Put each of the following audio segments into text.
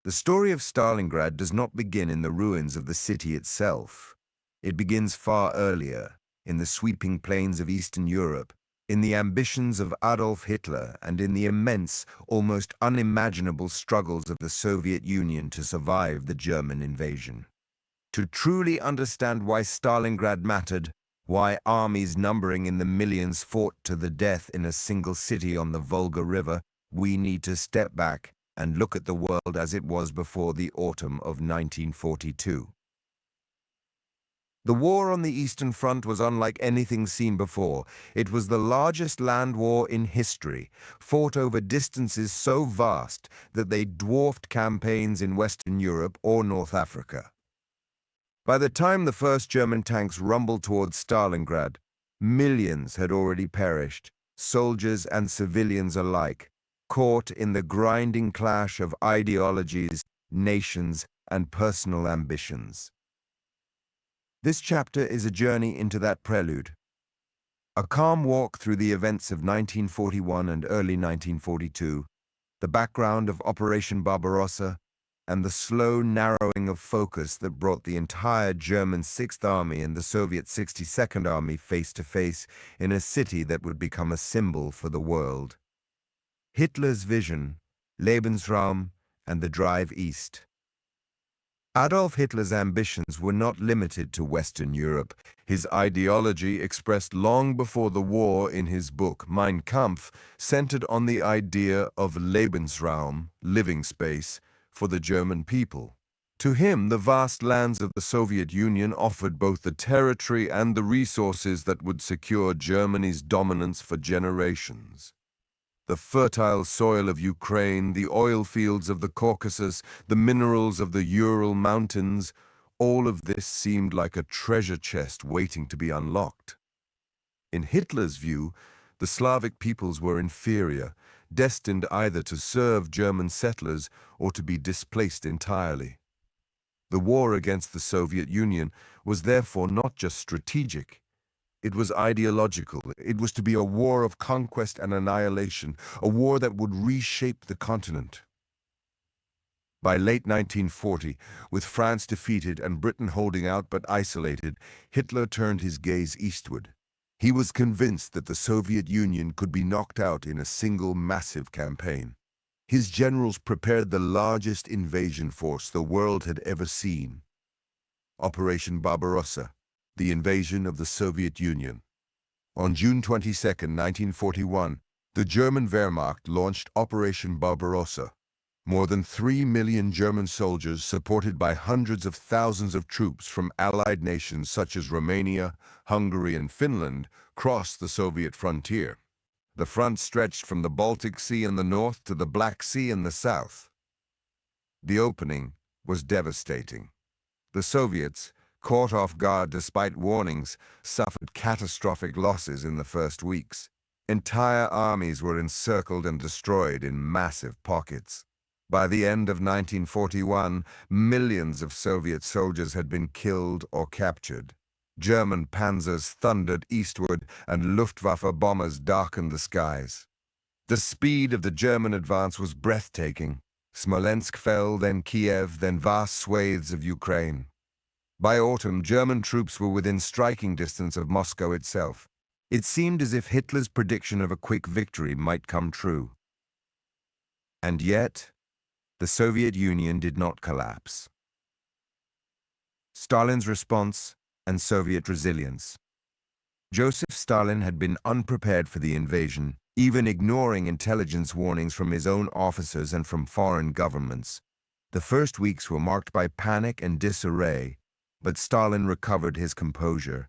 The story of Stalingrad does not begin in the ruins of the city itself. It begins far earlier, in the sweeping plains of Eastern Europe, in the ambitions of Adolf Hitler, and in the immense, almost unimaginable struggles of the Soviet Union to survive the German invasion. To truly understand why Stalingrad mattered, why armies numbering in the millions fought to the death in a single city on the Volga River, we need to step back and look at the world as it was before the autumn of 1942. The war on the Eastern Front was unlike anything seen before. It was the largest land war in history, fought over distances so vast that they dwarfed campaigns in Western Europe or North Africa. By the time the first German tanks rumbled towards Stalingrad, millions had already perished, soldiers and civilians alike, caught in the grinding clash of ideologies, nations, and personal ambitions. This chapter is a journey into that prelude. A calm walk through the events of 1941 and early 1942, the background of Operation Barbarossa, and the slow narrowing of focus that brought the entire German 6th Army and the Soviet 62nd Army face to face in a city that would become a symbol for the world. Hitler's vision, Lebensraum, and the drive east. Adolf Hitler's ambitions were not limited to Western Europe. His ideology, expressed long before the war in his book Mein Kampf, centered on the idea of Lebensraum, living space, for the German people. To him, the vast lands of the Soviet Union offered both the territory and the resources that would secure Germany's dominance for generations. The fertile soil of Ukraine, the oil fields of the Caucasus, the minerals of the Ural Mountains, all of this seemed like a treasure chest waiting to be unlocked. In Hitler's view, the Slavic peoples were inferior, destined either to serve German settlers or to be displaced entirely. The war against the Soviet Union was therefore not just strategic. It was ideological. It was to be a war of conquest and annihilation, a war that would reshape the continent. By late 1940, with France defeated and Britain holding out but isolated, Hitler turned his gaze eastward. He was convinced that the Soviet Union could be knocked out in a single massive campaign. His generals prepared the largest invasion force the world had ever seen. Operation Barbarossa, the invasion of the Soviet Union. On June 22, 1941, the German Wehrmacht launched Operation Barbarossa. More than 3 million German soldiers, supported by hundreds of thousands of troops from allied nations such as Romania, Hungary, and Finland, crossed the Soviet frontier. The front stretched from the Baltic Sea in the north to the Black Sea in the south. The opening was devastating. The Soviets, caught off guard despite warnings, suffered catastrophic losses in the first weeks. Entire armies were encircled and destroyed in massive pockets. By the end of 1941, millions of Soviet soldiers had been killed or captured. German panzers thundered eastward and Luftwaffe bombers darkened the skies. The speed of the German advance was breathtaking. Smolensk fell, then Kiev, then vast swathes of Ukraine. By autumn, German troops were within striking distance of Moscow itself. It seemed as if Hitler's prediction of a quick victory might come true. And yet, the Soviet Union did not collapse. Stalin's response and Soviet resilience. Joseph Stalin had been unprepared for the invasion, even ignoring intelligence warnings from his own officers and from foreign governments. The first weeks were marked by panic and disarray, but Stalin recovered his composure.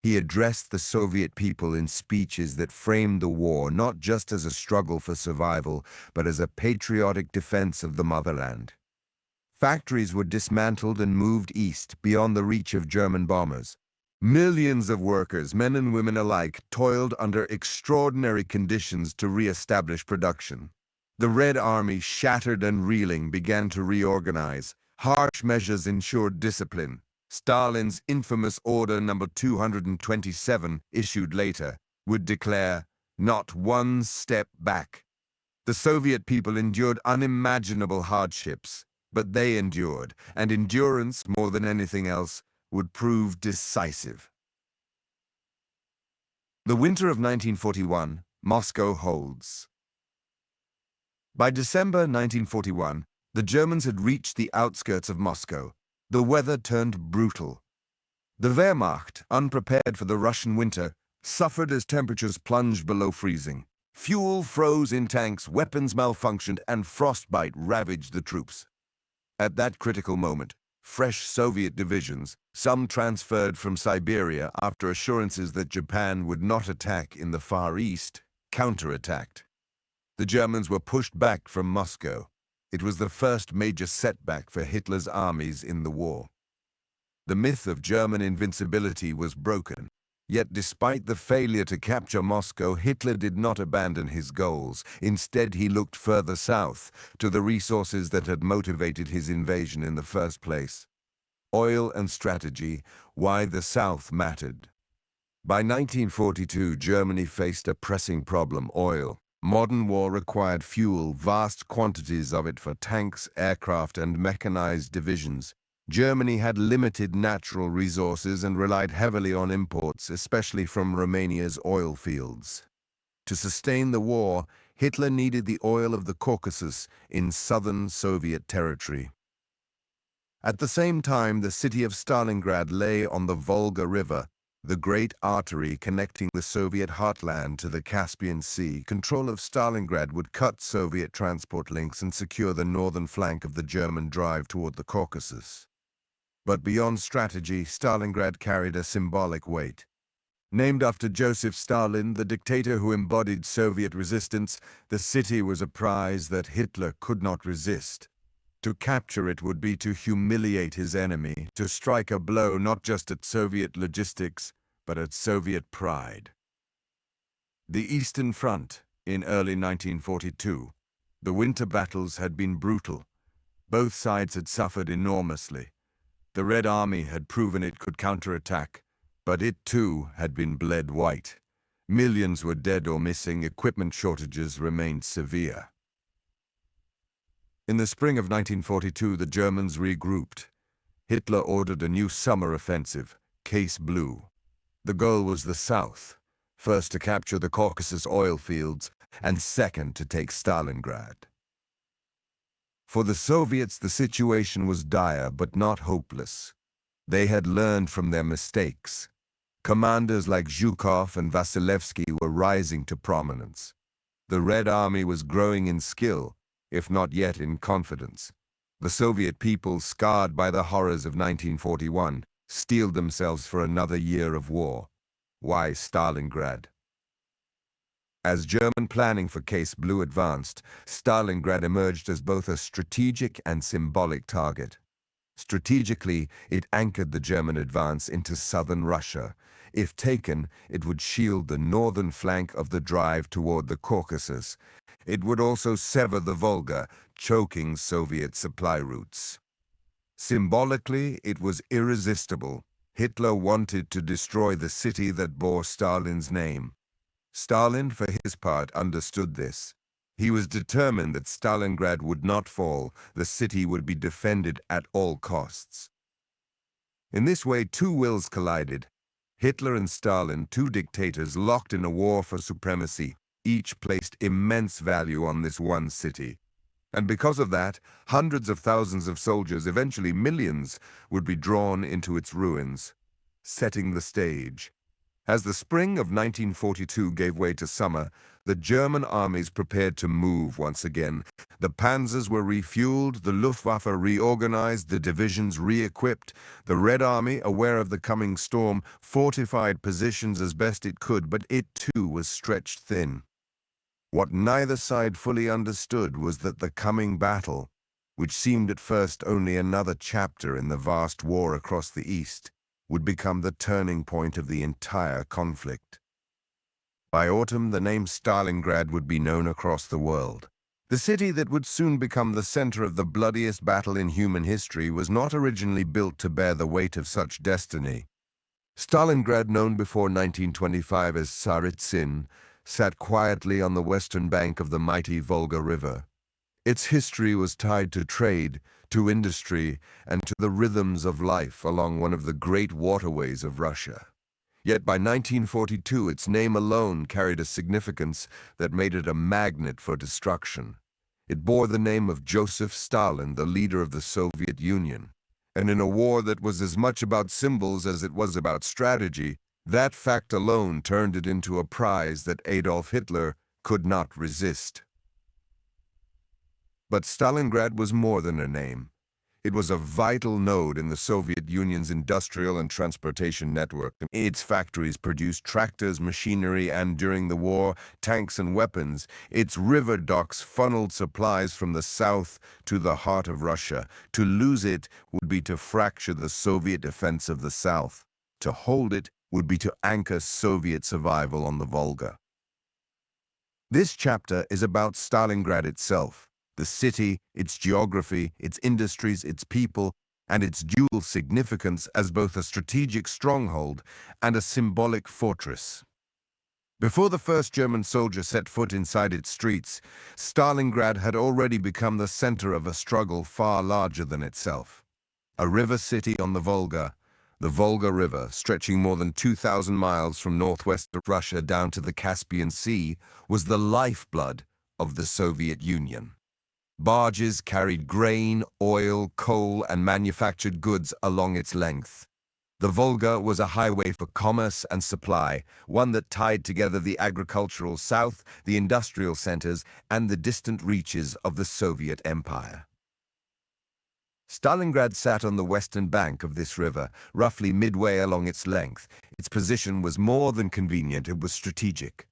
He addressed the Soviet people in speeches that framed the war not just as a struggle for survival, but as a patriotic defense of the motherland. Factories were dismantled and moved east, beyond the reach of German bombers. Millions of workers, men and women alike, toiled under extraordinary conditions to re-establish production. The Red Army, shattered and reeling, began to reorganize. Harsh measures ensured discipline. Stalin's infamous Order No. 227, issued later, would declare, "Not one step back." The Soviet people endured unimaginable hardships. But they endured, and endurance, more than anything else, would prove decisive. The winter of 1941, Moscow holds. By December 1941, the Germans had reached the outskirts of Moscow. The weather turned brutal. The Wehrmacht, unprepared for the Russian winter, suffered as temperatures plunged below freezing. Fuel froze in tanks, weapons malfunctioned, and frostbite ravaged the troops. At that critical moment, fresh Soviet divisions, some transferred from Siberia after assurances that Japan would not attack in the Far East, counterattacked. The Germans were pushed back from Moscow. It was the first major setback for Hitler's armies in the war. The myth of German invincibility was broken. Yet despite the failure to capture Moscow, Hitler did not abandon his goals. Instead, he looked further south, to the resources that had motivated his invasion in the first place. Oil and strategy, why the South mattered. By 1942, Germany faced a pressing problem: oil. Modern war required fuel, vast quantities of it for tanks, aircraft, and mechanized divisions. Germany had limited natural resources and relied heavily on imports, especially from Romania's oil fields. To sustain the war, Hitler needed the oil of the Caucasus in southern Soviet territory. At the same time, the city of Stalingrad lay on the Volga River, the great artery connecting the Soviet heartland to the Caspian Sea. Control of Stalingrad would cut Soviet transport links and secure the northern flank of the German drive toward the Caucasus. But beyond strategy, Stalingrad carried a symbolic weight. Named after Joseph Stalin, the dictator who embodied Soviet resistance, the city was a prize that Hitler could not resist. To capture it would be to humiliate his enemy, to strike a blow not just at Soviet logistics, but at Soviet pride. The Eastern Front, in early 1942. The winter battles had been brutal. Both sides had suffered enormously. The Red Army had proven it could counterattack, but it too had been bled white. Millions were dead or missing, equipment shortages remained severe. In the spring of 1942, the Germans regrouped. Hitler ordered a new summer offensive, Case Blue. The goal was the south, first to capture the Caucasus oil fields, and second to take Stalingrad. For the Soviets, the situation was dire but not hopeless. They had learned from their mistakes. Commanders like Zhukov and Vasilevsky were rising to prominence. The Red Army was growing in skill, if not yet in confidence. The Soviet people, scarred by the horrors of 1941, steeled themselves for another year of war. Why Stalingrad? As German planning for Case Blue advanced, Stalingrad emerged as both a strategic and symbolic target. Strategically, it anchored the German advance into southern Russia. If taken, it would shield the northern flank of the drive toward the Caucasus. It would also sever the Volga, choking Soviet supply routes. Symbolically, it was irresistible. Hitler wanted to destroy the city that bore Stalin's name. Stalin, for his part, understood this. He was determined that Stalingrad would not fall. The city would be defended at all costs. In this way, two wills collided. Hitler and Stalin, two dictators locked in a war for supremacy, each placed immense value on this one city. And because of that, hundreds of thousands of soldiers, eventually millions, would be drawn into its ruins, setting the stage. As the spring of 1942 gave way to summer, the German armies prepared to move once again. The panzers were refueled, the Luftwaffe reorganized, the divisions re-equipped. The Red Army, aware of the coming storm, fortified positions as best it could, but it too was stretched thin. What neither side fully understood was that the coming battle, which seemed at first only another chapter in the vast war across the East, would become the turning point of the entire conflict. By autumn, the name Stalingrad would be known across the world. The city that would soon become the center of the bloodiest battle in human history was not originally built to bear the weight of such destiny. Stalingrad, known before 1925 as Tsaritsyn, sat quietly on the western bank of the mighty Volga River. Its history was tied to trade, to industry, and to the rhythms of life along one of the great waterways of Russia. Yet by 1942, its name alone carried a significance that made it a magnet for destruction. It bore the name of Joseph Stalin, the leader of the Soviet Union. And in a war that was as much about symbols as it was about strategy, that fact alone turned it into a prize that Adolf Hitler could not resist. But Stalingrad was more than a name. It was a vital node in the Soviet Union's industrial and transportation network. Its factories produced tractors, machinery, and during the war, tanks and weapons. Its river docks funneled supplies from the south to the heart of Russia. To lose it would be to fracture the Soviet defense of the south. To hold it would be to anchor Soviet survival on the Volga. This chapter is about Stalingrad itself. The city, its geography, its industries, its people, and its dual significance as both a strategic stronghold and a symbolic fortress. Before the first German soldier set foot inside its streets, Stalingrad had already become the center of a struggle far larger than itself. A river city on the Volga River, stretching more than 2,000 miles from northwest Russia down to the Caspian Sea, was the lifeblood of the Soviet Union. Barges carried grain, oil, coal, and manufactured goods along its length. The Volga was a highway for commerce and supply, one that tied together the agricultural south, the industrial centers, and the distant reaches of the Soviet Empire. Stalingrad sat on the western bank of this river, roughly midway along its length. Its position was more than convenient, it was strategic.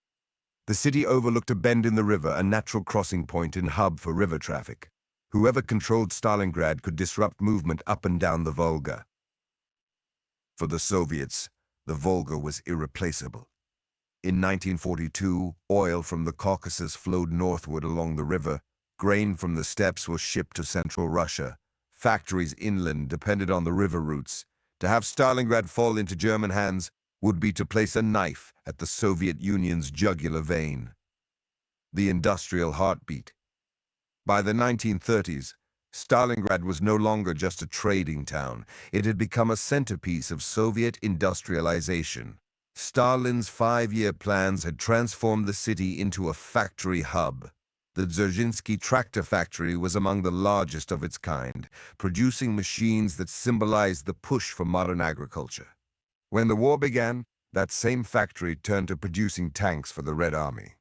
The city overlooked a bend in the river, a natural crossing point and hub for river traffic. Whoever controlled Stalingrad could disrupt movement up and down the Volga. For the Soviets, the Volga was irreplaceable. In 1942, oil from the Caucasus flowed northward along the river. Grain from the steppes was shipped to central Russia. Factories inland depended on the river routes. To have Stalingrad fall into German hands would be to place a knife at the Soviet Union's jugular vein. The industrial heartbeat. By the 1930s, Stalingrad was no longer just a trading town. It had become a centerpiece of Soviet industrialization. Stalin's 5-year plans had transformed the city into a factory hub. The Dzerzhinsky tractor factory was among the largest of its kind, producing machines that symbolized the push for modern agriculture. When the war began, that same factory turned to producing tanks for the Red Army.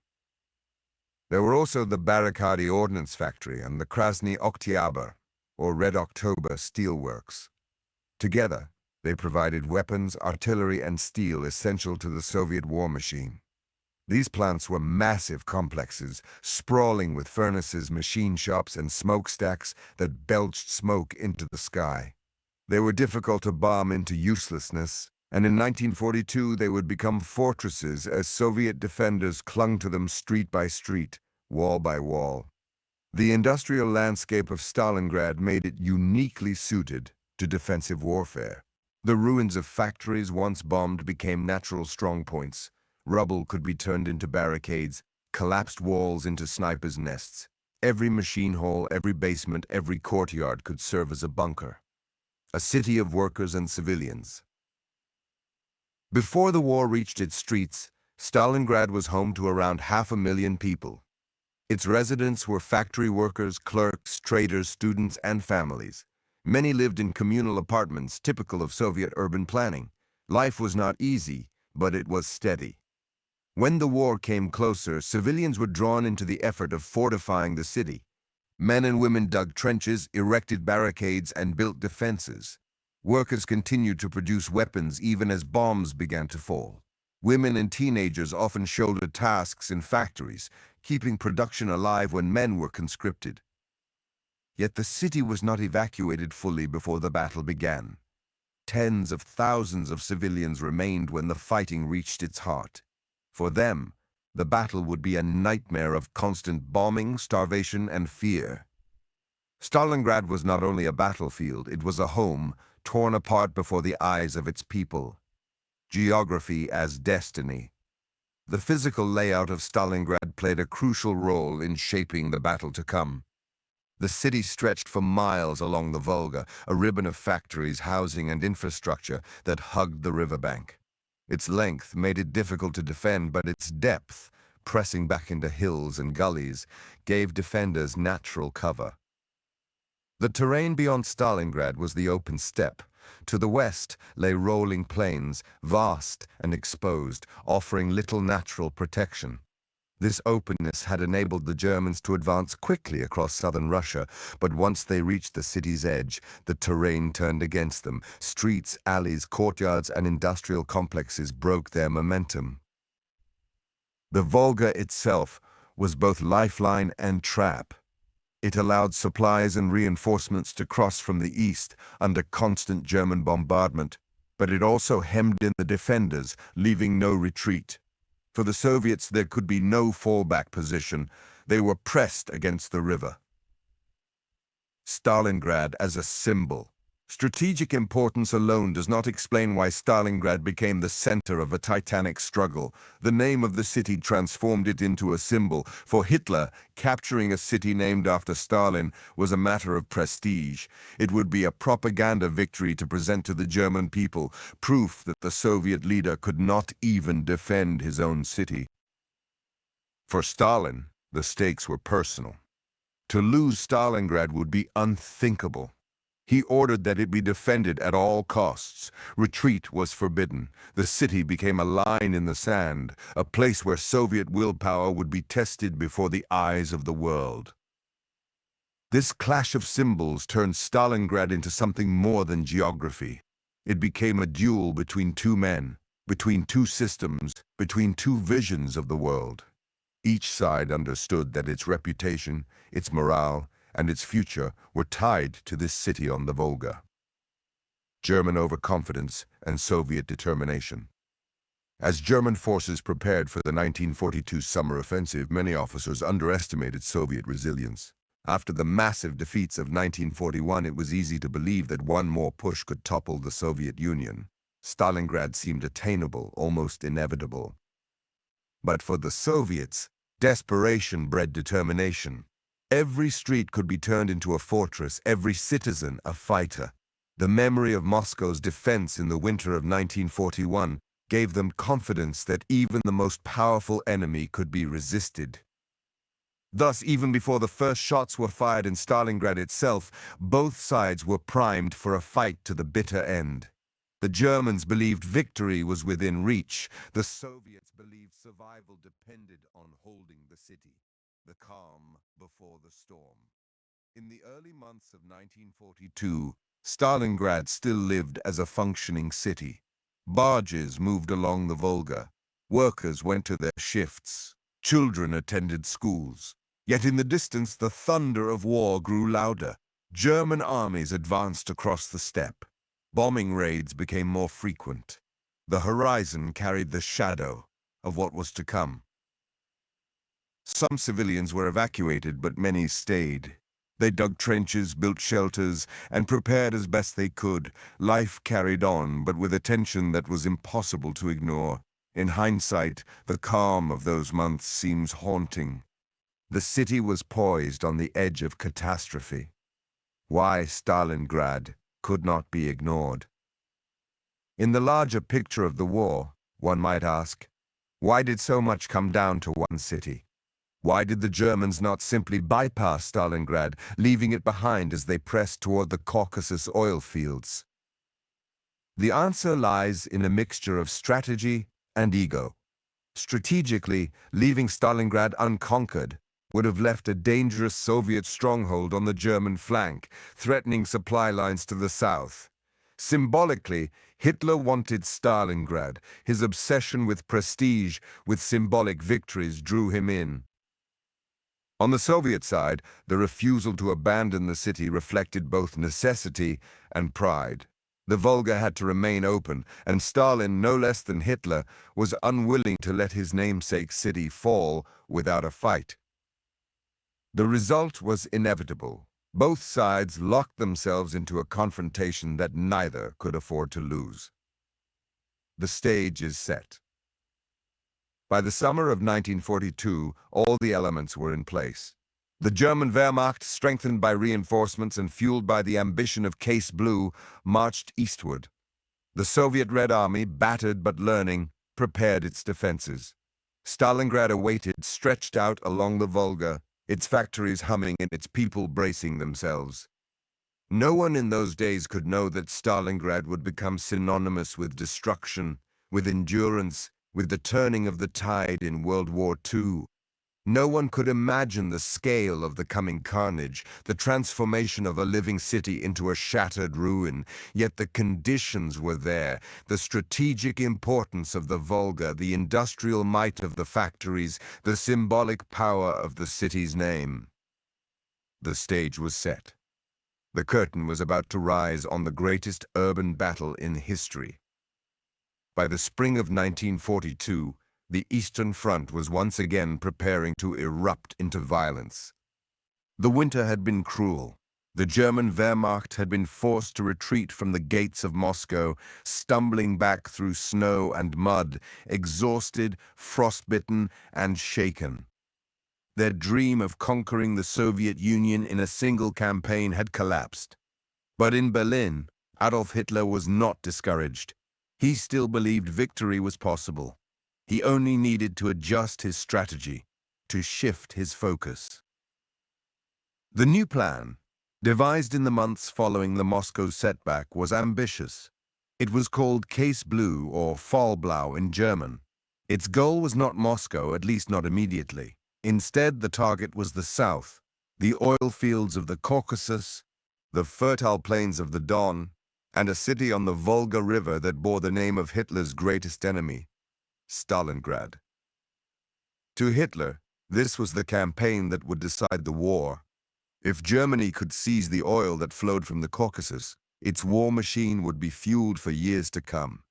There were also the Barricady Ordnance Factory and the Krasny Oktyabr, or Red October, steelworks. Together, they provided weapons, artillery, and steel essential to the Soviet war machine. These plants were massive complexes, sprawling with furnaces, machine shops, and smokestacks that belched smoke into the sky. They were difficult to bomb into uselessness, and in 1942 they would become fortresses as Soviet defenders clung to them street by street, wall by wall. The industrial landscape of Stalingrad made it uniquely suited to defensive warfare. The ruins of factories once bombed became natural strongpoints. Rubble could be turned into barricades, collapsed walls into snipers' nests. Every machine hall, every basement, every courtyard could serve as a bunker. A city of workers and civilians. Before the war reached its streets, Stalingrad was home to around 500,000 people. Its residents were factory workers, clerks, traders, students, and families. Many lived in communal apartments, typical of Soviet urban planning. Life was not easy, but it was steady. When the war came closer, civilians were drawn into the effort of fortifying the city. Men and women dug trenches, erected barricades, and built defenses. Workers continued to produce weapons even as bombs began to fall. Women and teenagers often shouldered tasks in factories, keeping production alive when men were conscripted. Yet the city was not evacuated fully before the battle began. Tens of thousands of civilians remained when the fighting reached its heart. For them, the battle would be a nightmare of constant bombing, starvation, and fear. Stalingrad was not only a battlefield, it was a home, torn apart before the eyes of its people. Geography as destiny. The physical layout of Stalingrad played a crucial role in shaping the battle to come. The city stretched for miles along the Volga, a ribbon of factories, housing, and infrastructure that hugged the riverbank. Its length made it difficult to defend, but its depth, pressing back into hills and gullies, gave defenders natural cover. The terrain beyond Stalingrad was the open steppe. To the west lay rolling plains, vast and exposed, offering little natural protection. This openness had enabled the Germans to advance quickly across southern Russia, but once they reached the city's edge, the terrain turned against them. Streets, alleys, courtyards, and industrial complexes broke their momentum. The Volga itself was both lifeline and trap. It allowed supplies and reinforcements to cross from the east under constant German bombardment, but it also hemmed in the defenders, leaving no retreat. For the Soviets, there could be no fallback position. They were pressed against the river. Stalingrad as a symbol. Strategic importance alone does not explain why Stalingrad became the center of a titanic struggle. The name of the city transformed it into a symbol. For Hitler, capturing a city named after Stalin was a matter of prestige. It would be a propaganda victory to present to the German people, proof that the Soviet leader could not even defend his own city. For Stalin, the stakes were personal. To lose Stalingrad would be unthinkable. He ordered that it be defended at all costs. Retreat was forbidden. The city became a line in the sand, a place where Soviet willpower would be tested before the eyes of the world. This clash of symbols turned Stalingrad into something more than geography. It became a duel between two men, between two systems, between two visions of the world. Each side understood that its reputation, its morale, and its future were tied to this city on the Volga. German overconfidence and Soviet determination. As German forces prepared for the 1942 summer offensive, many officers underestimated Soviet resilience. After the massive defeats of 1941, it was easy to believe that one more push could topple the Soviet Union. Stalingrad seemed attainable, almost inevitable. But for the Soviets, desperation bred determination. Every street could be turned into a fortress, every citizen a fighter. The memory of Moscow's defense in the winter of 1941 gave them confidence that even the most powerful enemy could be resisted. Thus, even before the first shots were fired in Stalingrad itself, both sides were primed for a fight to the bitter end. The Germans believed victory was within reach. The Soviets believed survival depended on holding the city. The calm before the storm. In the early months of 1942, Stalingrad still lived as a functioning city. Barges moved along the Volga. Workers went to their shifts. Children attended schools. Yet in the distance, the thunder of war grew louder. German armies advanced across the steppe. Bombing raids became more frequent. The horizon carried the shadow of what was to come. Some civilians were evacuated, but many stayed. They dug trenches, built shelters, and prepared as best they could. Life carried on, but with a tension that was impossible to ignore. In hindsight, the calm of those months seems haunting. The city was poised on the edge of catastrophe. Why Stalingrad could not be ignored. In the larger picture of the war, one might ask, why did so much come down to one city? Why did the Germans not simply bypass Stalingrad, leaving it behind as they pressed toward the Caucasus oil fields? The answer lies in a mixture of strategy and ego. Strategically, leaving Stalingrad unconquered would have left a dangerous Soviet stronghold on the German flank, threatening supply lines to the south. Symbolically, Hitler wanted Stalingrad. His obsession with prestige, with symbolic victories, drew him in. On the Soviet side, the refusal to abandon the city reflected both necessity and pride. The Volga had to remain open, and Stalin, no less than Hitler, was unwilling to let his namesake city fall without a fight. The result was inevitable. Both sides locked themselves into a confrontation that neither could afford to lose. The stage is set. By the summer of 1942, all the elements were in place. The German Wehrmacht, strengthened by reinforcements and fueled by the ambition of Case Blue, marched eastward. The Soviet Red Army, battered but learning, prepared its defenses. Stalingrad awaited, stretched out along the Volga, its factories humming and its people bracing themselves. No one in those days could know that Stalingrad would become synonymous with destruction, with endurance, with the turning of the tide in World War II. No one could imagine the scale of the coming carnage, the transformation of a living city into a shattered ruin, yet the conditions were there, the strategic importance of the Volga, the industrial might of the factories, the symbolic power of the city's name. The stage was set. The curtain was about to rise on the greatest urban battle in history. By the spring of 1942, the Eastern Front was once again preparing to erupt into violence. The winter had been cruel. The German Wehrmacht had been forced to retreat from the gates of Moscow, stumbling back through snow and mud, exhausted, frostbitten, and shaken. Their dream of conquering the Soviet Union in a single campaign had collapsed. But in Berlin, Adolf Hitler was not discouraged. He still believed victory was possible. He only needed to adjust his strategy, to shift his focus. The new plan, devised in the months following the Moscow setback, was ambitious. It was called Case Blue, or Fallblau in German. Its goal was not Moscow, at least not immediately. Instead, the target was the south, the oil fields of the Caucasus, the fertile plains of the Don, and a city on the Volga River that bore the name of Hitler's greatest enemy, Stalingrad. To Hitler, this was the campaign that would decide the war. If Germany could seize the oil that flowed from the Caucasus, its war machine would be fueled for years to come.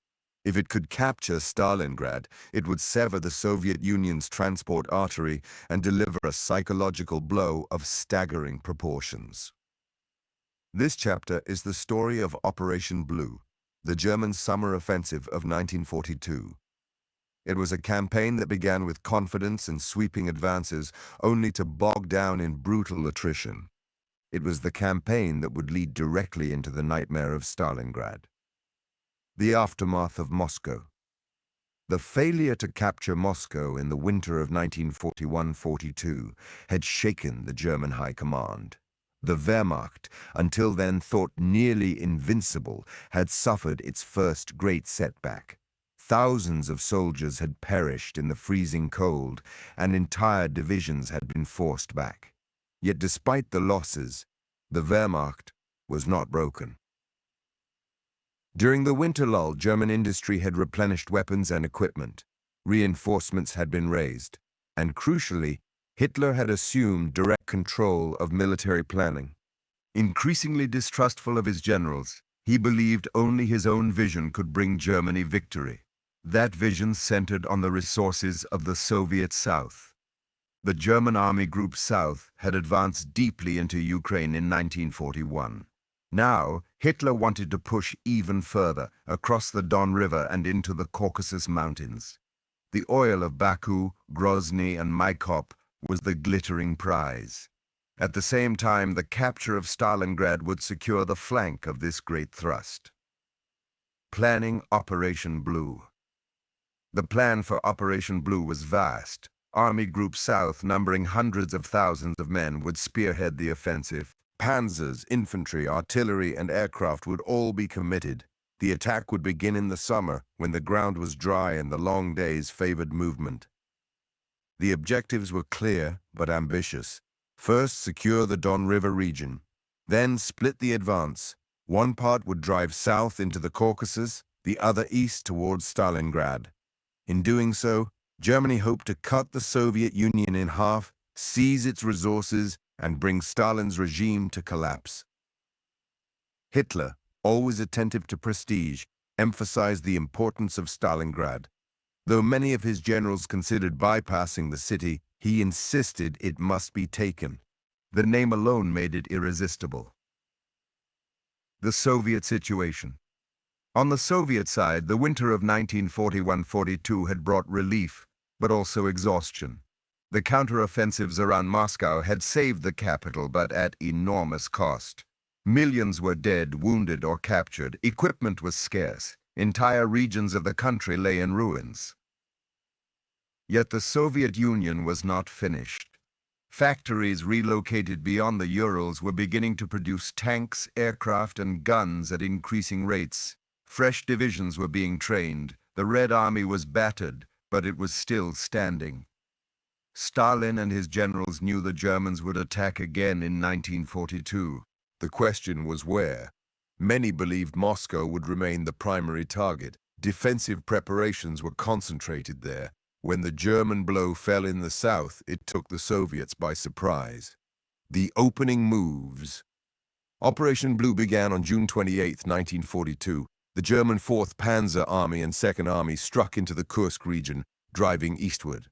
If it could capture Stalingrad, it would sever the Soviet Union's transport artery and deliver a psychological blow of staggering proportions. This chapter is the story of Operation Blue, the German summer offensive of 1942. It was a campaign that began with confidence and sweeping advances, only to bog down in brutal attrition. It was the campaign that would lead directly into the nightmare of Stalingrad. The aftermath of Moscow. The failure to capture Moscow in the winter of 1941-42 had shaken the German High Command. The Wehrmacht, until then thought nearly invincible, had suffered its first great setback. Thousands of soldiers had perished in the freezing cold, and entire divisions had been forced back. Yet despite the losses, the Wehrmacht was not broken. During the winter lull, German industry had replenished weapons and equipment. Reinforcements had been raised, and crucially, Hitler had assumed direct control of military planning. Increasingly distrustful of his generals, he believed only his own vision could bring Germany victory. That vision centered on the resources of the Soviet South. The German Army Group South had advanced deeply into Ukraine in 1941. Now, Hitler wanted to push even further, across the Don River and into the Caucasus Mountains. The oil of Baku, Grozny, and Maikop was the glittering prize. At the same time, the capture of Stalingrad would secure the flank of this great thrust. Planning Operation Blue. The plan for Operation Blue was vast. Army Group South, numbering hundreds of thousands of men, would spearhead the offensive. Panzers, infantry, artillery, and aircraft would all be committed. The attack would begin in the summer, when the ground was dry and the long days favored movement. The objectives were clear but ambitious. First, secure the Don River region. Then split the advance. One part would drive south into the Caucasus, the other east towards Stalingrad. In doing so, Germany hoped to cut the Soviet Union in half, seize its resources, and bring Stalin's regime to collapse. Hitler, always attentive to prestige, emphasized the importance of Stalingrad. Though many of his generals considered bypassing the city, he insisted it must be taken. The name alone made it irresistible. The Soviet situation. On the Soviet side, the winter of 1941-42 had brought relief, but also exhaustion. The counteroffensives around Moscow had saved the capital, but at enormous cost. Millions were dead, wounded, or captured. Equipment was scarce. Entire regions of the country lay in ruins. Yet the Soviet Union was not finished. Factories relocated beyond the Urals were beginning to produce tanks, aircraft, and guns at increasing rates. Fresh divisions were being trained. The Red Army was battered, but it was still standing. Stalin and his generals knew the Germans would attack again in 1942. The question was where. Many believed Moscow would remain the primary target. Defensive preparations were concentrated there. When the German blow fell in the south, it took the Soviets by surprise. The opening moves. Operation Blue began on June 28, 1942. The German 4th Panzer Army and 2nd Army struck into the Kursk region, driving eastward.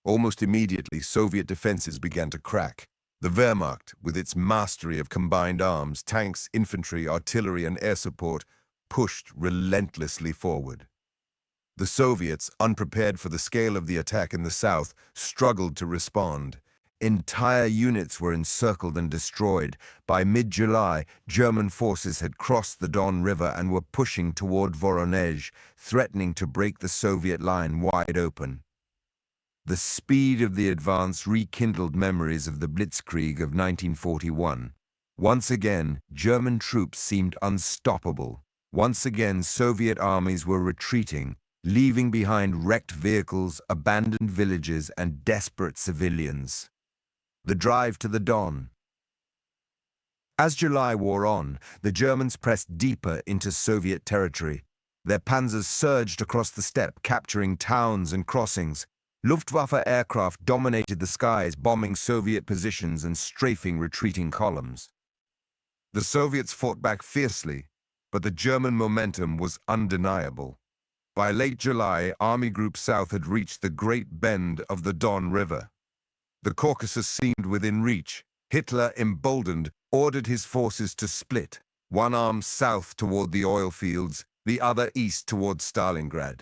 Almost immediately, Soviet defenses began to crack. The Wehrmacht, with its mastery of combined arms, tanks, infantry, artillery, and air support, pushed relentlessly forward. The Soviets, unprepared for the scale of the attack in the south, struggled to respond. Entire units were encircled and destroyed. By mid-July, German forces had crossed the Don River and were pushing toward Voronezh, threatening to break the Soviet line wide open. The speed of the advance rekindled memories of the Blitzkrieg of 1941. Once again, German troops seemed unstoppable. Once again, Soviet armies were retreating, leaving behind wrecked vehicles, abandoned villages, and desperate civilians. The drive to the Don. As July wore on, the Germans pressed deeper into Soviet territory. Their panzers surged across the steppe, capturing towns and crossings. Luftwaffe aircraft dominated the skies, bombing Soviet positions and strafing retreating columns. The Soviets fought back fiercely, but the German momentum was undeniable. By late July, Army Group South had reached the Great Bend of the Don River. The Caucasus seemed within reach. Hitler, emboldened, ordered his forces to split, one arm south toward the oil fields, the other east toward Stalingrad.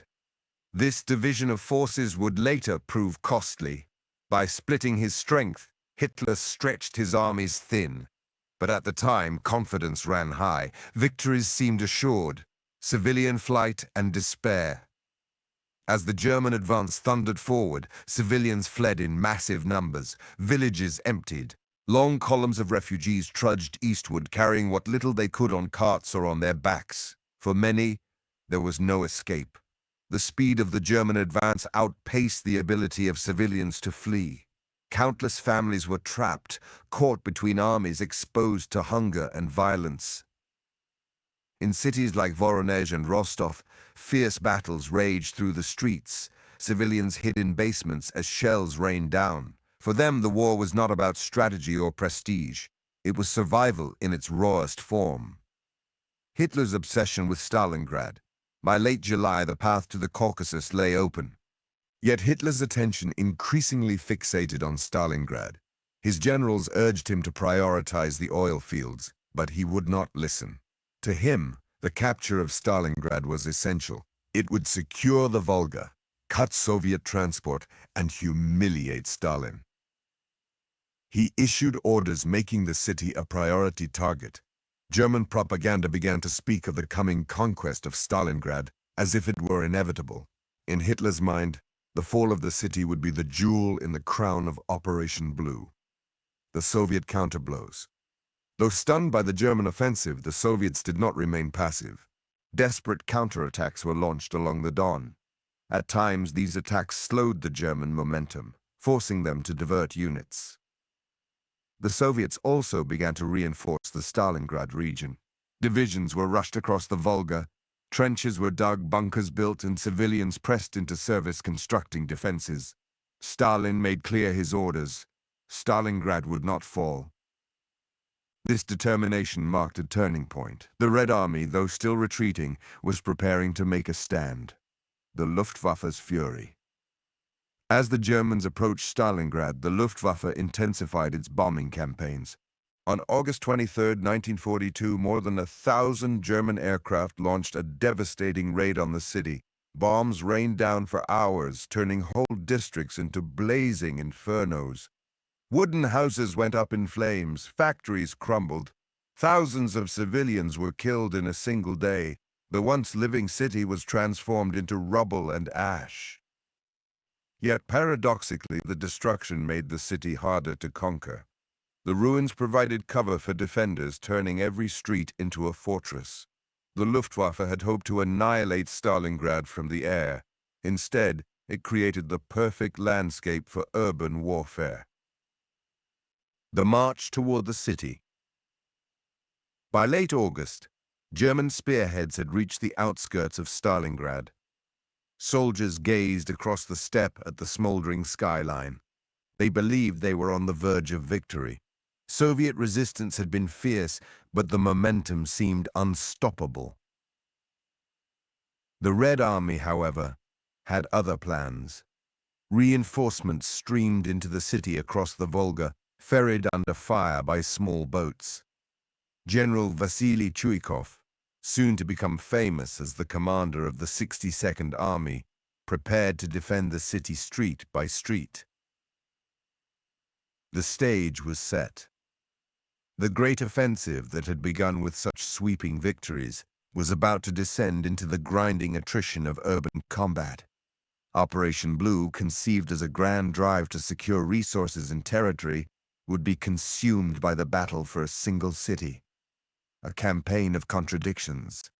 This division of forces would later prove costly. By splitting his strength, Hitler stretched his armies thin. But at the time, confidence ran high. Victories seemed assured. Civilian flight and despair. As the German advance thundered forward, civilians fled in massive numbers, villages emptied. Long columns of refugees trudged eastward, carrying what little they could on carts or on their backs. For many, there was no escape. The speed of the German advance outpaced the ability of civilians to flee. Countless families were trapped, caught between armies, exposed to hunger and violence. In cities like Voronezh and Rostov, fierce battles raged through the streets. Civilians hid in basements as shells rained down. For them, the war was not about strategy or prestige. It was survival in its rawest form. Hitler's obsession with Stalingrad. By late July, the path to the Caucasus lay open. Yet Hitler's attention increasingly fixated on Stalingrad. His generals urged him to prioritize the oil fields, but he would not listen. To him, the capture of Stalingrad was essential. It would secure the Volga, cut Soviet transport, and humiliate Stalin. He issued orders making the city a priority target. German propaganda began to speak of the coming conquest of Stalingrad as if it were inevitable. In Hitler's mind, the fall of the city would be the jewel in the crown of Operation Blue. The Soviet counterblows. Though stunned by the German offensive, the Soviets did not remain passive. Desperate counterattacks were launched along the Don. At times, these attacks slowed the German momentum, forcing them to divert units. The Soviets also began to reinforce the Stalingrad region. Divisions were rushed across the Volga, trenches were dug, bunkers built, and civilians pressed into service constructing defenses. Stalin made clear his orders. Stalingrad would not fall. This determination marked a turning point. The Red Army, though still retreating, was preparing to make a stand. The Luftwaffe's fury. As the Germans approached Stalingrad, the Luftwaffe intensified its bombing campaigns. On August 23, 1942, more than 1,000 German aircraft launched a devastating raid on the city. Bombs rained down for hours, turning whole districts into blazing infernos. Wooden houses went up in flames, factories crumbled. Thousands of civilians were killed in a single day. The once living city was transformed into rubble and ash. Yet paradoxically, the destruction made the city harder to conquer. The ruins provided cover for defenders, turning every street into a fortress. The Luftwaffe had hoped to annihilate Stalingrad from the air. Instead, it created the perfect landscape for urban warfare. The march toward the city. By late August, German spearheads had reached the outskirts of Stalingrad. Soldiers gazed across the steppe at the smoldering skyline. They believed they were on the verge of victory. Soviet resistance had been fierce, but the momentum seemed unstoppable. The Red Army, however, had other plans. Reinforcements streamed into the city across the Volga, ferried under fire by small boats. General Vasily Chuikov, soon to become famous as the commander of the 62nd Army, prepared to defend the city street by street. The stage was set. The great offensive that had begun with such sweeping victories was about to descend into the grinding attrition of urban combat. Operation Blue, conceived as a grand drive to secure resources and territory, would be consumed by the battle for a single city. A campaign of contradictions.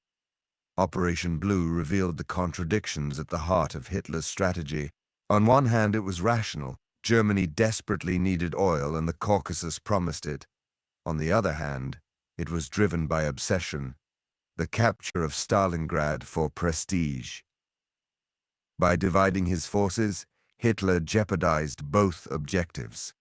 Operation Blue revealed the contradictions at the heart of Hitler's strategy. On one hand, it was rational. Germany desperately needed oil and the Caucasus promised it. On the other hand, it was driven by obsession, the capture of Stalingrad for prestige. By dividing his forces, Hitler jeopardized both objectives.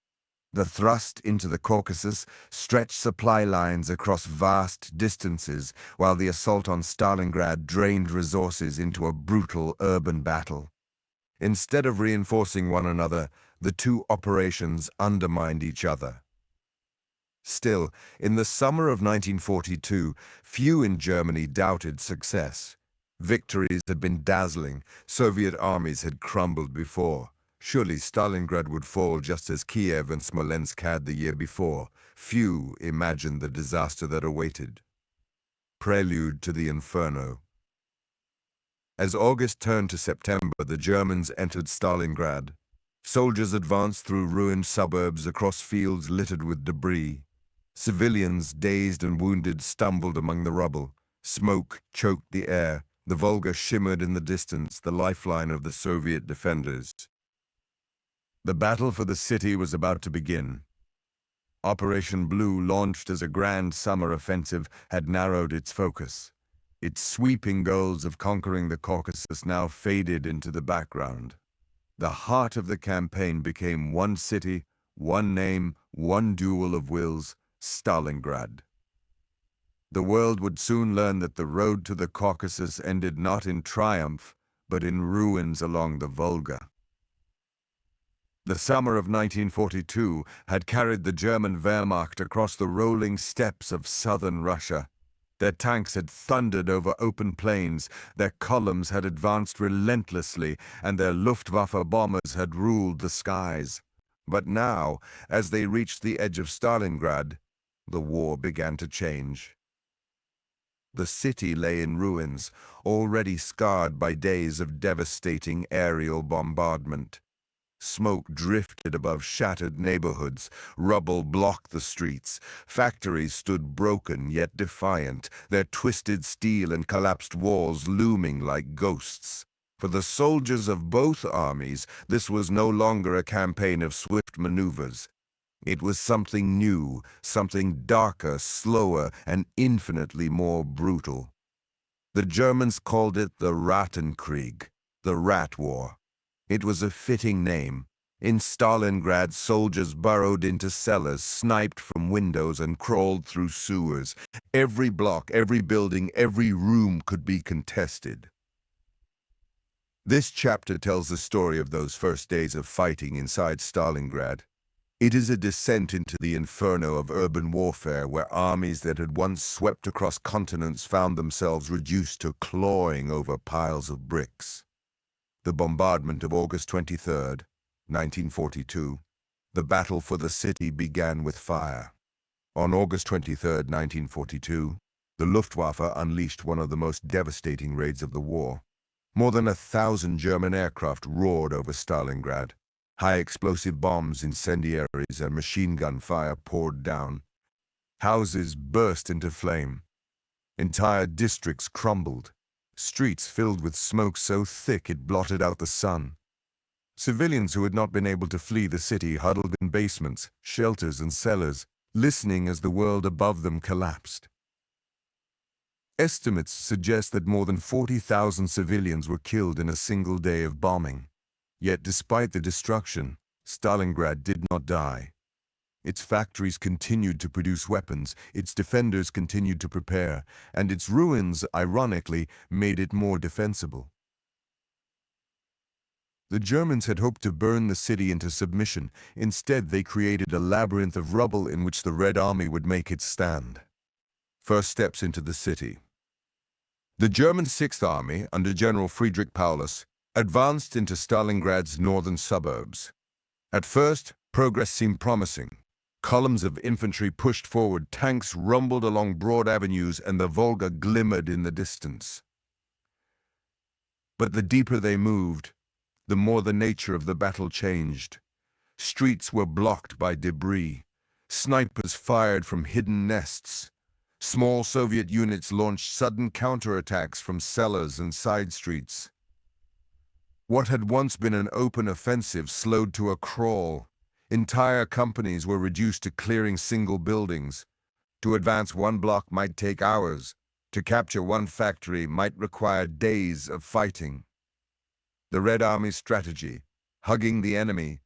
The thrust into the Caucasus stretched supply lines across vast distances, while the assault on Stalingrad drained resources into a brutal urban battle. Instead of reinforcing one another, the two operations undermined each other. Still, in the summer of 1942, few in Germany doubted success. Victories had been dazzling. Soviet armies had crumbled before. Surely Stalingrad would fall just as Kiev and Smolensk had the year before. Few imagined the disaster that awaited. Prelude to the Inferno. As August turned to September, the Germans entered Stalingrad. Soldiers advanced through ruined suburbs across fields littered with debris. Civilians, dazed and wounded, stumbled among the rubble. Smoke choked the air. The Volga shimmered in the distance, the lifeline of the Soviet defenders. The battle for the city was about to begin. Operation Blue, launched as a grand summer offensive, had narrowed its focus. Its sweeping goals of conquering the Caucasus now faded into the background. The heart of the campaign became one city, one name, one duel of wills, Stalingrad. The world would soon learn that the road to the Caucasus ended not in triumph, but in ruins along the Volga. The summer of 1942 had carried the German Wehrmacht across the rolling steppes of southern Russia. Their tanks had thundered over open plains, their columns had advanced relentlessly, and their Luftwaffe bombers had ruled the skies. But now, as they reached the edge of Stalingrad, the war began to change. The city lay in ruins, already scarred by days of devastating aerial bombardment. Smoke drifted above shattered neighborhoods, rubble blocked the streets, factories stood broken yet defiant, their twisted steel and collapsed walls looming like ghosts. For the soldiers of both armies, this was no longer a campaign of swift maneuvers. It was something new, something darker, slower, and infinitely more brutal. The Germans called it the Rattenkrieg, the Rat War. It was a fitting name. In Stalingrad, soldiers burrowed into cellars, sniped from windows, and crawled through sewers. Every block, every building, every room could be contested. This chapter tells the story of those first days of fighting inside Stalingrad. It is a descent into the inferno of urban warfare where armies that had once swept across continents found themselves reduced to clawing over piles of bricks. The bombardment of August 23rd, 1942. The battle for the city began with fire. On August 23rd, 1942, the Luftwaffe unleashed one of the most devastating raids of the war. More than 1,000 German aircraft roared over Stalingrad. High-explosive bombs, incendiaries, and machine gun fire poured down. Houses burst into flame. Entire districts crumbled. Streets filled with smoke so thick it blotted out the sun. Civilians who had not been able to flee the city huddled in basements, shelters, and cellars, listening as the world above them collapsed. Estimates suggest that more than 40,000 civilians were killed in a single day of bombing. Yet despite the destruction, Stalingrad did not die. Its factories continued to produce weapons, its defenders continued to prepare, and its ruins, ironically, made it more defensible. The Germans had hoped to burn the city into submission. Instead, they created a labyrinth of rubble in which the Red Army would make its stand. First steps into the city. The German Sixth Army, under General Friedrich Paulus, advanced into Stalingrad's northern suburbs. At first, progress seemed promising. Columns of infantry pushed forward, tanks rumbled along broad avenues, and the Volga glimmered in the distance. But the deeper they moved, the more the nature of the battle changed. Streets were blocked by debris. Snipers fired from hidden nests. Small Soviet units launched sudden counterattacks from cellars and side streets. What had once been an open offensive slowed to a crawl. Entire companies were reduced to clearing single buildings. To advance one block might take hours. To capture one factory might require days of fighting. The Red Army's strategy, hugging the enemy.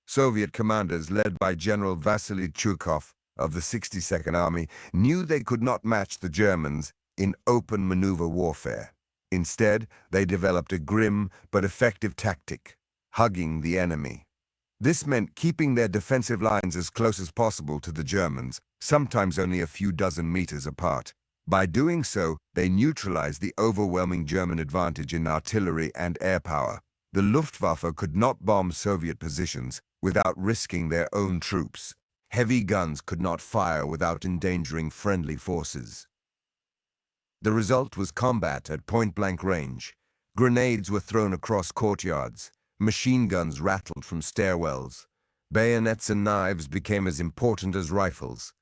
Soviet commanders led by General Vasily Chukov of the 62nd Army knew they could not match the Germans in open maneuver warfare. Instead, they developed a grim but effective tactic, hugging the enemy. This meant keeping their defensive lines as close as possible to the Germans, sometimes only a few dozen meters apart. By doing so, they neutralized the overwhelming German advantage in artillery and air power. The Luftwaffe could not bomb Soviet positions without risking their own troops. Heavy guns could not fire without endangering friendly forces. The result was combat at point-blank range. Grenades were thrown across courtyards. Machine guns rattled from stairwells. Bayonets and knives became as important as rifles.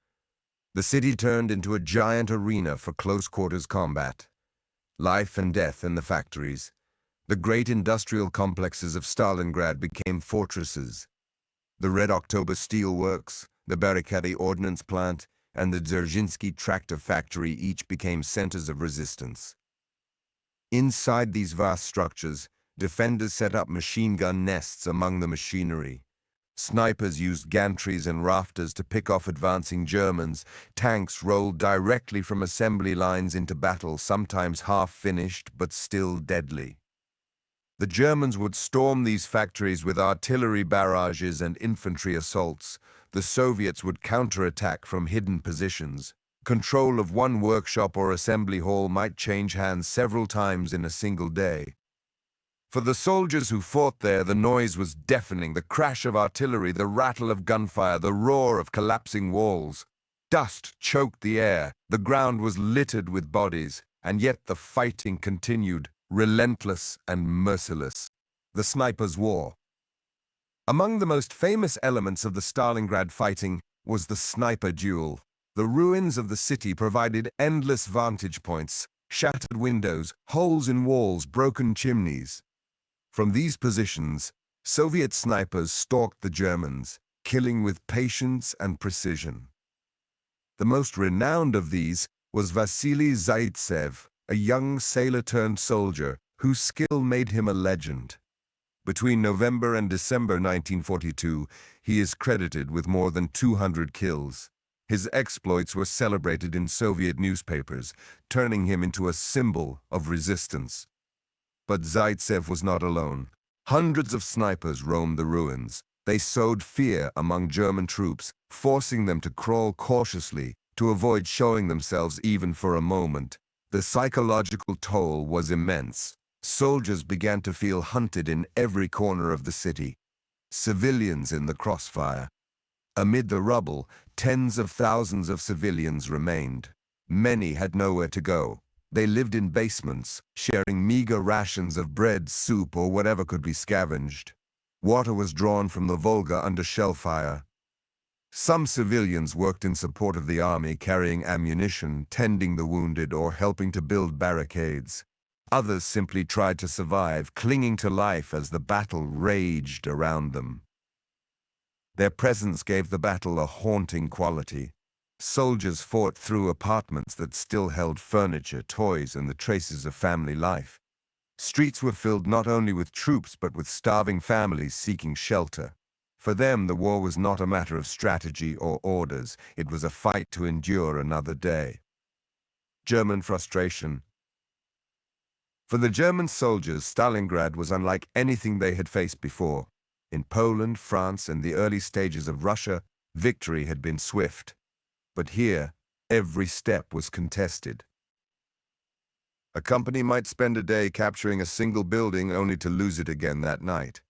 The city turned into a giant arena for close-quarters combat. Life and death in the factories. The great industrial complexes of Stalingrad became fortresses. The Red October Steel Works, the Barricade Ordnance Plant, and the Dzerzhinsky Tractor Factory each became centers of resistance. Inside these vast structures, defenders set up machine gun nests among the machinery. Snipers used gantries and rafters to pick off advancing Germans. Tanks rolled directly from assembly lines into battle, sometimes half-finished but still deadly. The Germans would storm these factories with artillery barrages and infantry assaults. The Soviets would counterattack from hidden positions. Control of one workshop or assembly hall might change hands several times in a single day. For the soldiers who fought there, the noise was deafening, the crash of artillery, the rattle of gunfire, the roar of collapsing walls. Dust choked the air, the ground was littered with bodies, and yet the fighting continued, relentless and merciless. The Snipers' War. Among the most famous elements of the Stalingrad fighting was the sniper duel. The ruins of the city provided endless vantage points, shattered windows, holes in walls, broken chimneys. From these positions, Soviet snipers stalked the Germans, killing with patience and precision. The most renowned of these was Vasily Zaitsev, a young sailor-turned-soldier whose skill made him a legend. Between November and December 1942, he is credited with more than 200 kills. His exploits were celebrated in Soviet newspapers, turning him into a symbol of resistance. But Zaitsev was not alone. Hundreds of snipers roamed the ruins. They sowed fear among German troops, forcing them to crawl cautiously to avoid showing themselves even for a moment. The psychological toll was immense. Soldiers began to feel hunted in every corner of the city. Civilians in the crossfire. Amid the rubble, tens of thousands of civilians remained. Many had nowhere to go. They lived in basements, sharing meager rations of bread, soup, or whatever could be scavenged. Water was drawn from the Volga under shell fire. Some civilians worked in support of the army, carrying ammunition, tending the wounded, or helping to build barricades. Others simply tried to survive, clinging to life as the battle raged around them. Their presence gave the battle a haunting quality. Soldiers fought through apartments that still held furniture, toys, and the traces of family life. Streets were filled not only with troops but with starving families seeking shelter. For them, the war was not a matter of strategy or orders. It was a fight to endure another day. German frustration. For the German soldiers, Stalingrad was unlike anything they had faced before. In Poland, France, and the early stages of Russia, victory had been swift. But here, every step was contested. A company might spend a day capturing a single building only to lose it again that night.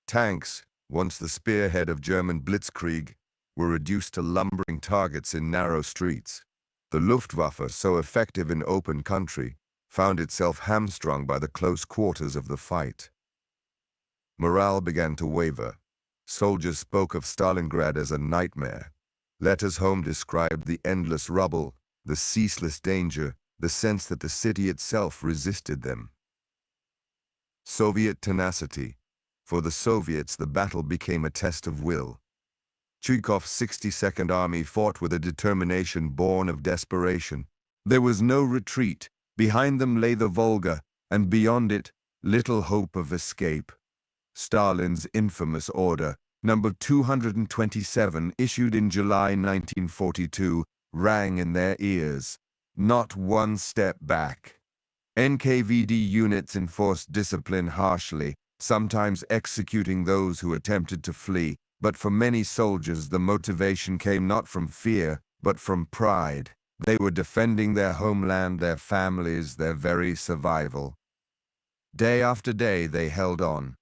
Tanks, once the spearhead of German blitzkrieg, were reduced to lumbering targets in narrow streets. The Luftwaffe, so effective in open country, found itself hamstrung by the close quarters of the fight. Morale began to waver. Soldiers spoke of Stalingrad as a nightmare. Letters home described the endless rubble, the ceaseless danger, the sense that the city itself resisted them. Soviet tenacity. For the Soviets, the battle became a test of will. Chuykov's 62nd Army fought with a determination born of desperation. There was no retreat. Behind them lay the Volga, and beyond it, little hope of escape. Stalin's infamous order, number 227, issued in July 1942, rang in their ears. Not one step back. NKVD units enforced discipline harshly, sometimes executing those who attempted to flee, but for many soldiers the motivation came not from fear, but from pride. They were defending their homeland, their families, their very survival. Day after day they held on.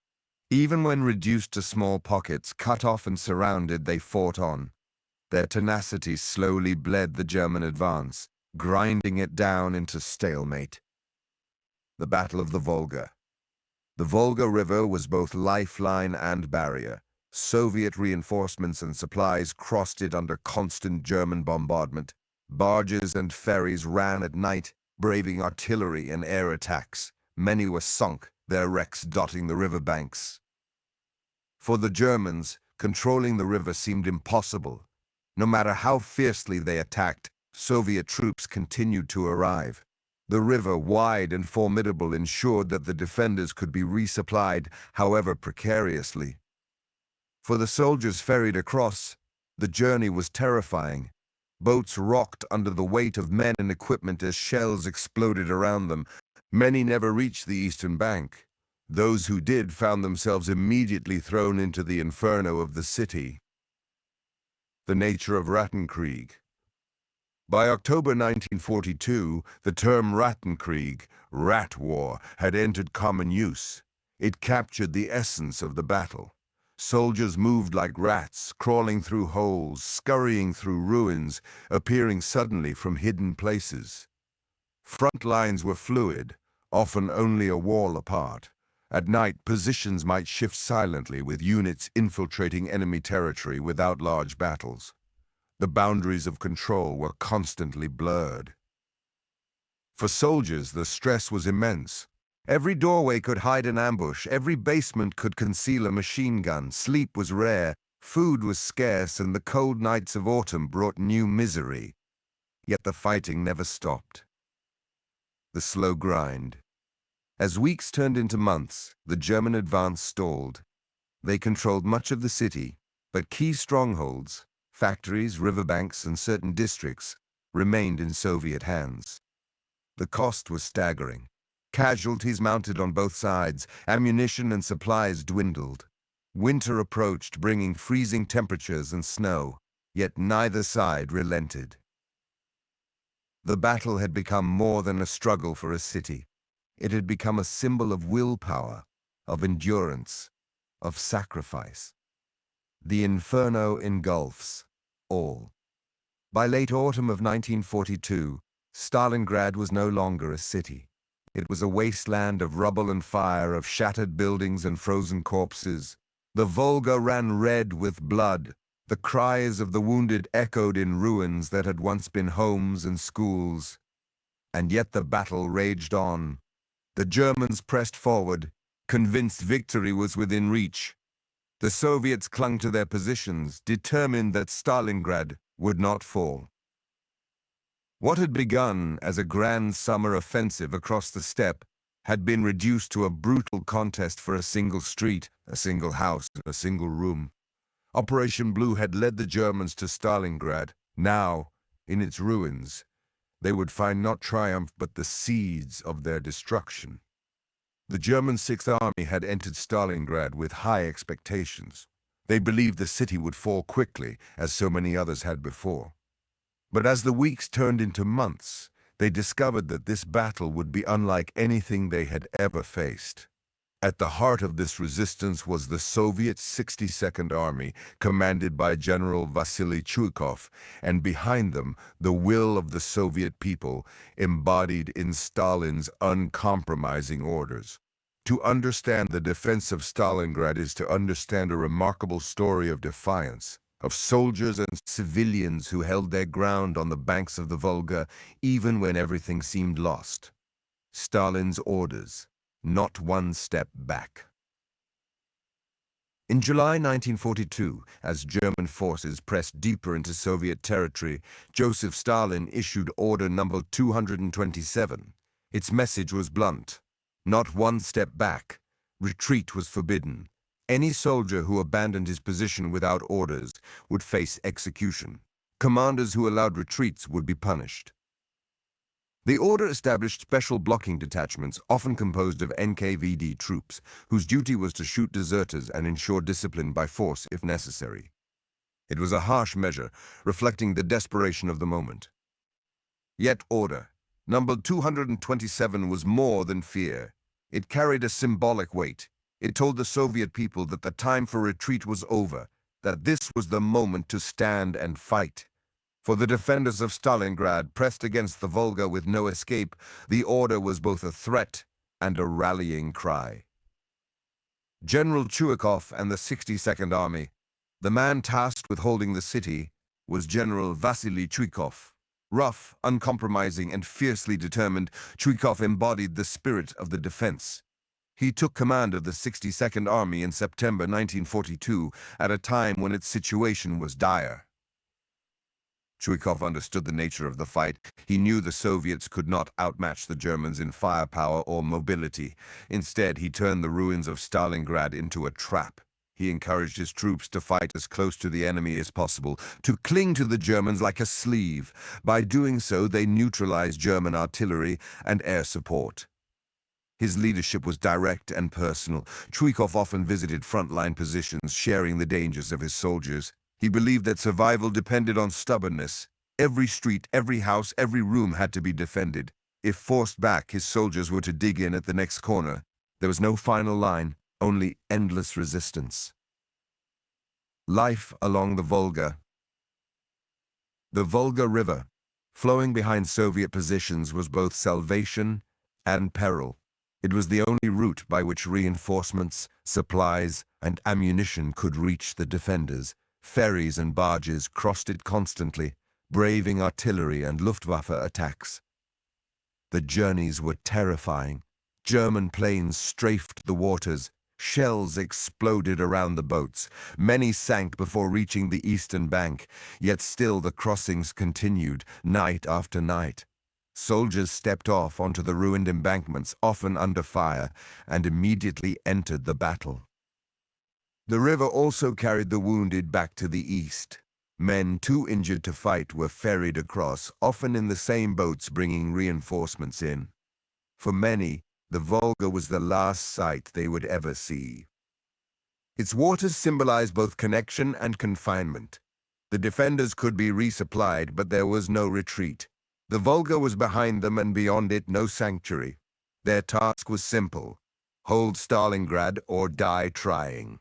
Even when reduced to small pockets, cut off and surrounded, they fought on. Their tenacity slowly bled the German advance, grinding it down into stalemate. The Battle of the Volga. The Volga River was both lifeline and barrier. Soviet reinforcements and supplies crossed it under constant German bombardment. Barges and ferries ran at night, braving artillery and air attacks. Many were sunk, their wrecks dotting the riverbanks. For the Germans, controlling the river seemed impossible. No matter how fiercely they attacked, Soviet troops continued to arrive. The river, wide and formidable, ensured that the defenders could be resupplied, however precariously. For the soldiers ferried across, the journey was terrifying. Boats rocked under the weight of men and equipment as shells exploded around them. Many never reached the eastern bank. Those who did found themselves immediately thrown into the inferno of the city. The nature of Rattenkrieg. By October 1942, the term Rattenkrieg, rat war, had entered common use. It captured the essence of the battle. Soldiers moved like rats, crawling through holes, scurrying through ruins, appearing suddenly from hidden places. Front lines were fluid, often only a wall apart. At night, positions might shift silently, with units infiltrating enemy territory without large battles. The boundaries of control were constantly blurred. For soldiers, the stress was immense. Every doorway could hide an ambush, every basement could conceal a machine gun, sleep was rare, food was scarce, and the cold nights of autumn brought new misery. Yet the fighting never stopped. The slow grind. As weeks turned into months, the German advance stalled. They controlled much of the city, but key strongholds, factories, riverbanks, and certain districts remained in Soviet hands. The cost was staggering. Casualties mounted on both sides, ammunition and supplies dwindled. Winter approached, bringing freezing temperatures and snow, yet neither side relented. The battle had become more than a struggle for a city. It had become a symbol of willpower, of endurance, of sacrifice. The inferno engulfs all. By late autumn of 1942, Stalingrad was no longer a city. It was a wasteland of rubble and fire, of shattered buildings and frozen corpses. The Volga ran red with blood. The cries of the wounded echoed in ruins that had once been homes and schools. And yet the battle raged on. The Germans pressed forward, convinced victory was within reach. The Soviets clung to their positions, determined that Stalingrad would not fall. What had begun as a grand summer offensive across the steppe had been reduced to a brutal contest for a single street, a single house, a single room. Operation Blue had led the Germans to Stalingrad. Now, in its ruins, they would find not triumph but the seeds of their destruction. The German Sixth Army had entered Stalingrad with high expectations. They believed the city would fall quickly, as so many others had before. But as the weeks turned into months, they discovered that this battle would be unlike anything they had ever faced. At the heart of this resistance was the Soviet 62nd Army, commanded by General Vasily Chuikov, and behind them, the will of the Soviet people, embodied in Stalin's uncompromising orders. To understand the defense of Stalingrad is to understand a remarkable story of defiance, of soldiers and civilians who held their ground on the banks of the Volga, even when everything seemed lost. Stalin's orders: not one step back. In July 1942, as German forces pressed deeper into Soviet territory, Joseph Stalin issued Order Number 227. Its message was blunt: not one step back. Retreat was forbidden. Any soldier who abandoned his position without orders would face execution. Commanders who allowed retreats would be punished. The order established special blocking detachments, often composed of NKVD troops, whose duty was to shoot deserters and ensure discipline by force if necessary. It was a harsh measure, reflecting the desperation of the moment. Yet Order Number 227 was more than fear. It carried a symbolic weight. It told the Soviet people that the time for retreat was over, that this was the moment to stand and fight. For the defenders of Stalingrad, pressed against the Volga with no escape, the order was both a threat and a rallying cry. General Chuikov and the 62nd Army. The man tasked with holding the city was General Vasily Chuikov. Rough, uncompromising, and fiercely determined, Chuikov embodied the spirit of the defense. He took command of the 62nd Army in September 1942 at a time when its situation was dire. Chuikov understood the nature of the fight. He knew the Soviets could not outmatch the Germans in firepower or mobility. Instead, he turned the ruins of Stalingrad into a trap. He encouraged his troops to fight as close to the enemy as possible, to cling to the Germans like a sleeve. By doing so, they neutralized German artillery and air support. His leadership was direct and personal. Chuikov often visited frontline positions, sharing the dangers of his soldiers. He believed that survival depended on stubbornness. Every street, every house, every room had to be defended. If forced back, his soldiers were to dig in at the next corner. There was no final line, only endless resistance. Life along the Volga. The Volga River, flowing behind Soviet positions, was both salvation and peril. It was the only route by which reinforcements, supplies, and ammunition could reach the defenders. Ferries and barges crossed it constantly, braving artillery and Luftwaffe attacks. The journeys were terrifying. German planes strafed the waters. Shells exploded around the boats. Many sank before reaching the eastern bank, yet still the crossings continued, night after night. Soldiers stepped off onto the ruined embankments, often under fire, and immediately entered the battle. The river also carried the wounded back to the east. Men too injured to fight were ferried across, often in the same boats bringing reinforcements in. For many, the Volga was the last sight they would ever see. Its waters symbolize both connection and confinement. The defenders could be resupplied, but there was no retreat. The Volga was behind them, and beyond it no sanctuary. Their task was simple: hold Stalingrad or die trying.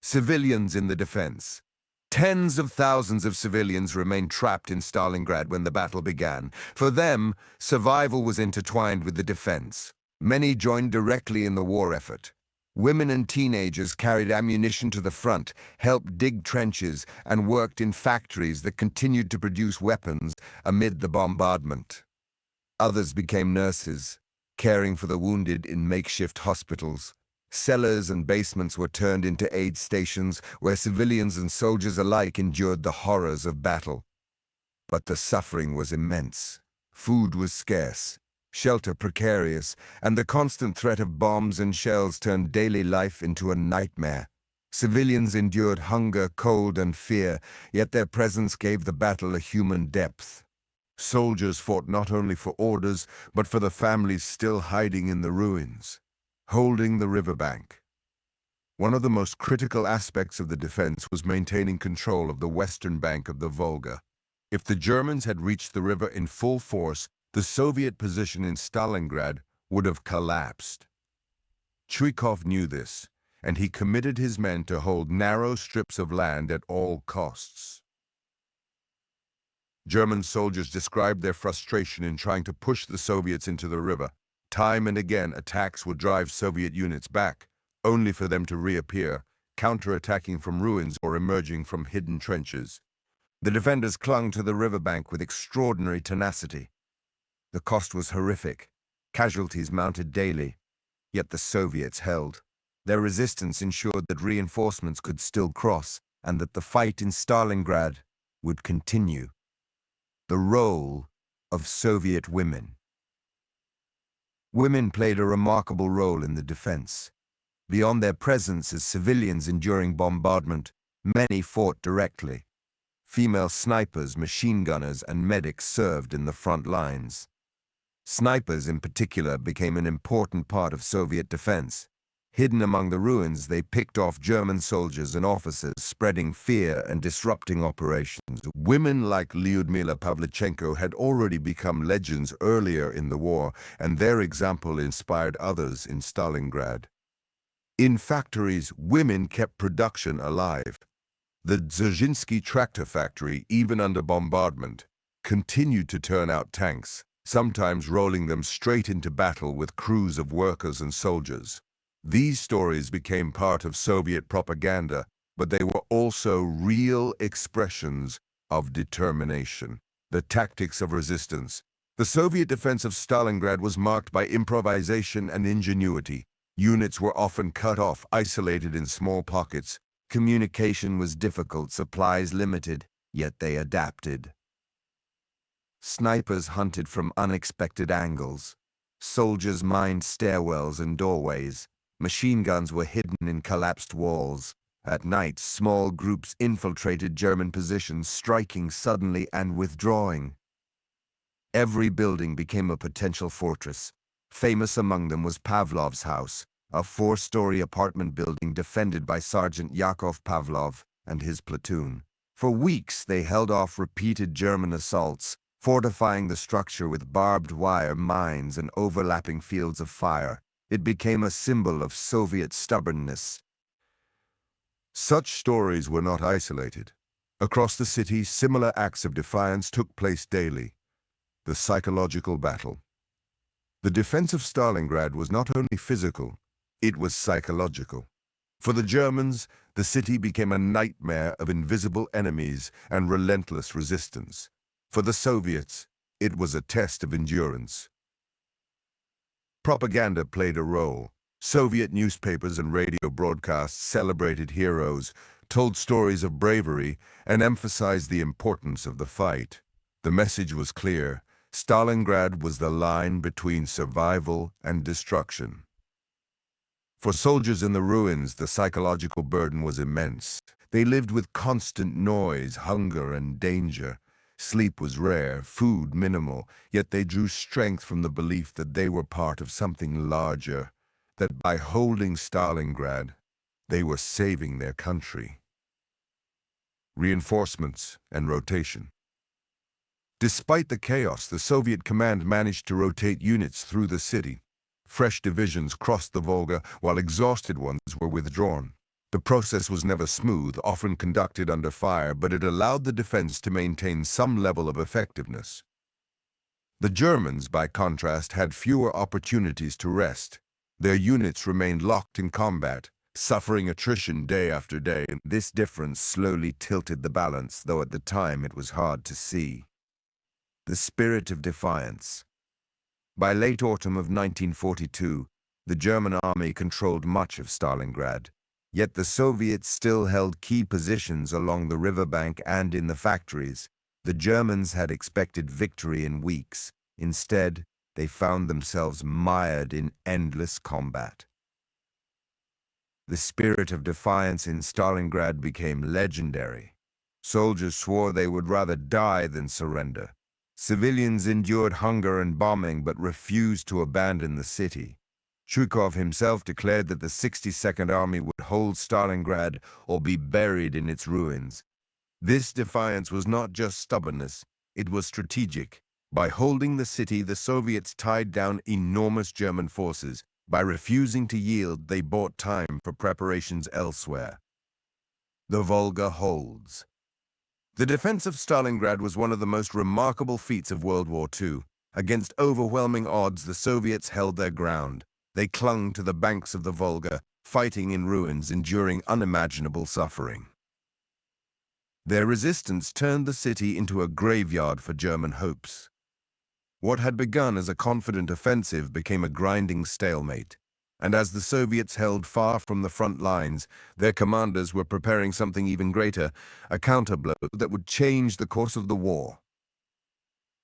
Civilians in the defense. Tens of thousands of civilians remained trapped in Stalingrad when the battle began. For them, survival was intertwined with the defense. Many joined directly in the war effort. Women and teenagers carried ammunition to the front, helped dig trenches, and worked in factories that continued to produce weapons amid the bombardment. Others became nurses, caring for the wounded in makeshift hospitals. Cellars and basements were turned into aid stations where civilians and soldiers alike endured the horrors of battle. But the suffering was immense. Food was scarce, shelter precarious, and the constant threat of bombs and shells turned daily life into a nightmare. Civilians endured hunger, cold, and fear, yet their presence gave the battle a human depth. Soldiers fought not only for orders, but for the families still hiding in the ruins. Holding the riverbank. One of the most critical aspects of the defense was maintaining control of the western bank of the Volga. If the Germans had reached the river in full force, the Soviet position in Stalingrad would have collapsed. Chuikov knew this, and he committed his men to hold narrow strips of land at all costs. German soldiers described their frustration in trying to push the Soviets into the river. Time and again, attacks would drive Soviet units back, only for them to reappear, counterattacking from ruins or emerging from hidden trenches. The defenders clung to the riverbank with extraordinary tenacity. The cost was horrific. Casualties mounted daily, yet the Soviets held. Their resistance ensured that reinforcements could still cross, and that the fight in Stalingrad would continue. The role of Soviet women. Women played a remarkable role in the defense. Beyond their presence as civilians enduring bombardment, many fought directly. Female snipers, machine gunners, and medics served in the front lines. Snipers, in particular, became an important part of Soviet defense. Hidden among the ruins, they picked off German soldiers and officers, spreading fear and disrupting operations. Women like Lyudmila Pavlichenko had already become legends earlier in the war, and their example inspired others in Stalingrad. In factories, women kept production alive. The Dzerzhinsky tractor factory, even under bombardment, continued to turn out tanks, sometimes rolling them straight into battle with crews of workers and soldiers. These stories became part of Soviet propaganda, but they were also real expressions of determination. The tactics of resistance. The Soviet defense of Stalingrad was marked by improvisation and ingenuity. Units were often cut off, isolated in small pockets. Communication was difficult, supplies limited, yet they adapted. Snipers hunted from unexpected angles. Soldiers mined stairwells and doorways. Machine guns were hidden in collapsed walls. At night, small groups infiltrated German positions, striking suddenly and withdrawing. Every building became a potential fortress. Famous among them was Pavlov's house, a 4-story apartment building defended by Sergeant Yakov Pavlov and his platoon. For weeks, they held off repeated German assaults, fortifying the structure with barbed wire mines and overlapping fields of fire. It became a symbol of Soviet stubbornness. Such stories were not isolated. Across the city, similar acts of defiance took place daily. The psychological battle. The defense of Stalingrad was not only physical, it was psychological. For the Germans, the city became a nightmare of invisible enemies and relentless resistance. For the Soviets, it was a test of endurance. Propaganda played a role. Soviet newspapers and radio broadcasts celebrated heroes, told stories of bravery, and emphasized the importance of the fight. The message was clear: Stalingrad was the line between survival and destruction. For soldiers in the ruins, the psychological burden was immense. They lived with constant noise, hunger, and danger. Sleep was rare, food minimal, yet they drew strength from the belief that they were part of something larger, that by holding Stalingrad, They were saving their country. Reinforcements and rotation. Despite the chaos, the Soviet command managed to rotate units through the city. Fresh divisions crossed the Volga, while exhausted ones were withdrawn. The process was never smooth, often conducted under fire, but it allowed the defense to maintain some level of effectiveness. The Germans, by contrast, had fewer opportunities to rest. Their units remained locked in combat, suffering attrition day after day. This difference slowly tilted the balance, though at the time it was hard to see. The spirit of defiance. By late autumn of 1942, the German army controlled much of Stalingrad. Yet the Soviets still held key positions along the riverbank and in the factories. The Germans had expected victory in weeks. Instead, they found themselves mired in endless combat. The spirit of defiance in Stalingrad became legendary. Soldiers swore they would rather die than surrender. Civilians endured hunger and bombing but refused to abandon the city. Zhukov himself declared that the 62nd Army would hold Stalingrad or be buried in its ruins. This defiance was not just stubbornness, it was strategic. By holding the city, the Soviets tied down enormous German forces. By refusing to yield, they bought time for preparations elsewhere. The Volga holds. The defense of Stalingrad was one of the most remarkable feats of World War II. Against overwhelming odds, the Soviets held their ground. They clung to the banks of the Volga, fighting in ruins, enduring unimaginable suffering. Their resistance turned the city into a graveyard for German hopes. What had begun as a confident offensive became a grinding stalemate. And as the Soviets held far from the front lines, their commanders were preparing something even greater, a counterblow that would change the course of the war.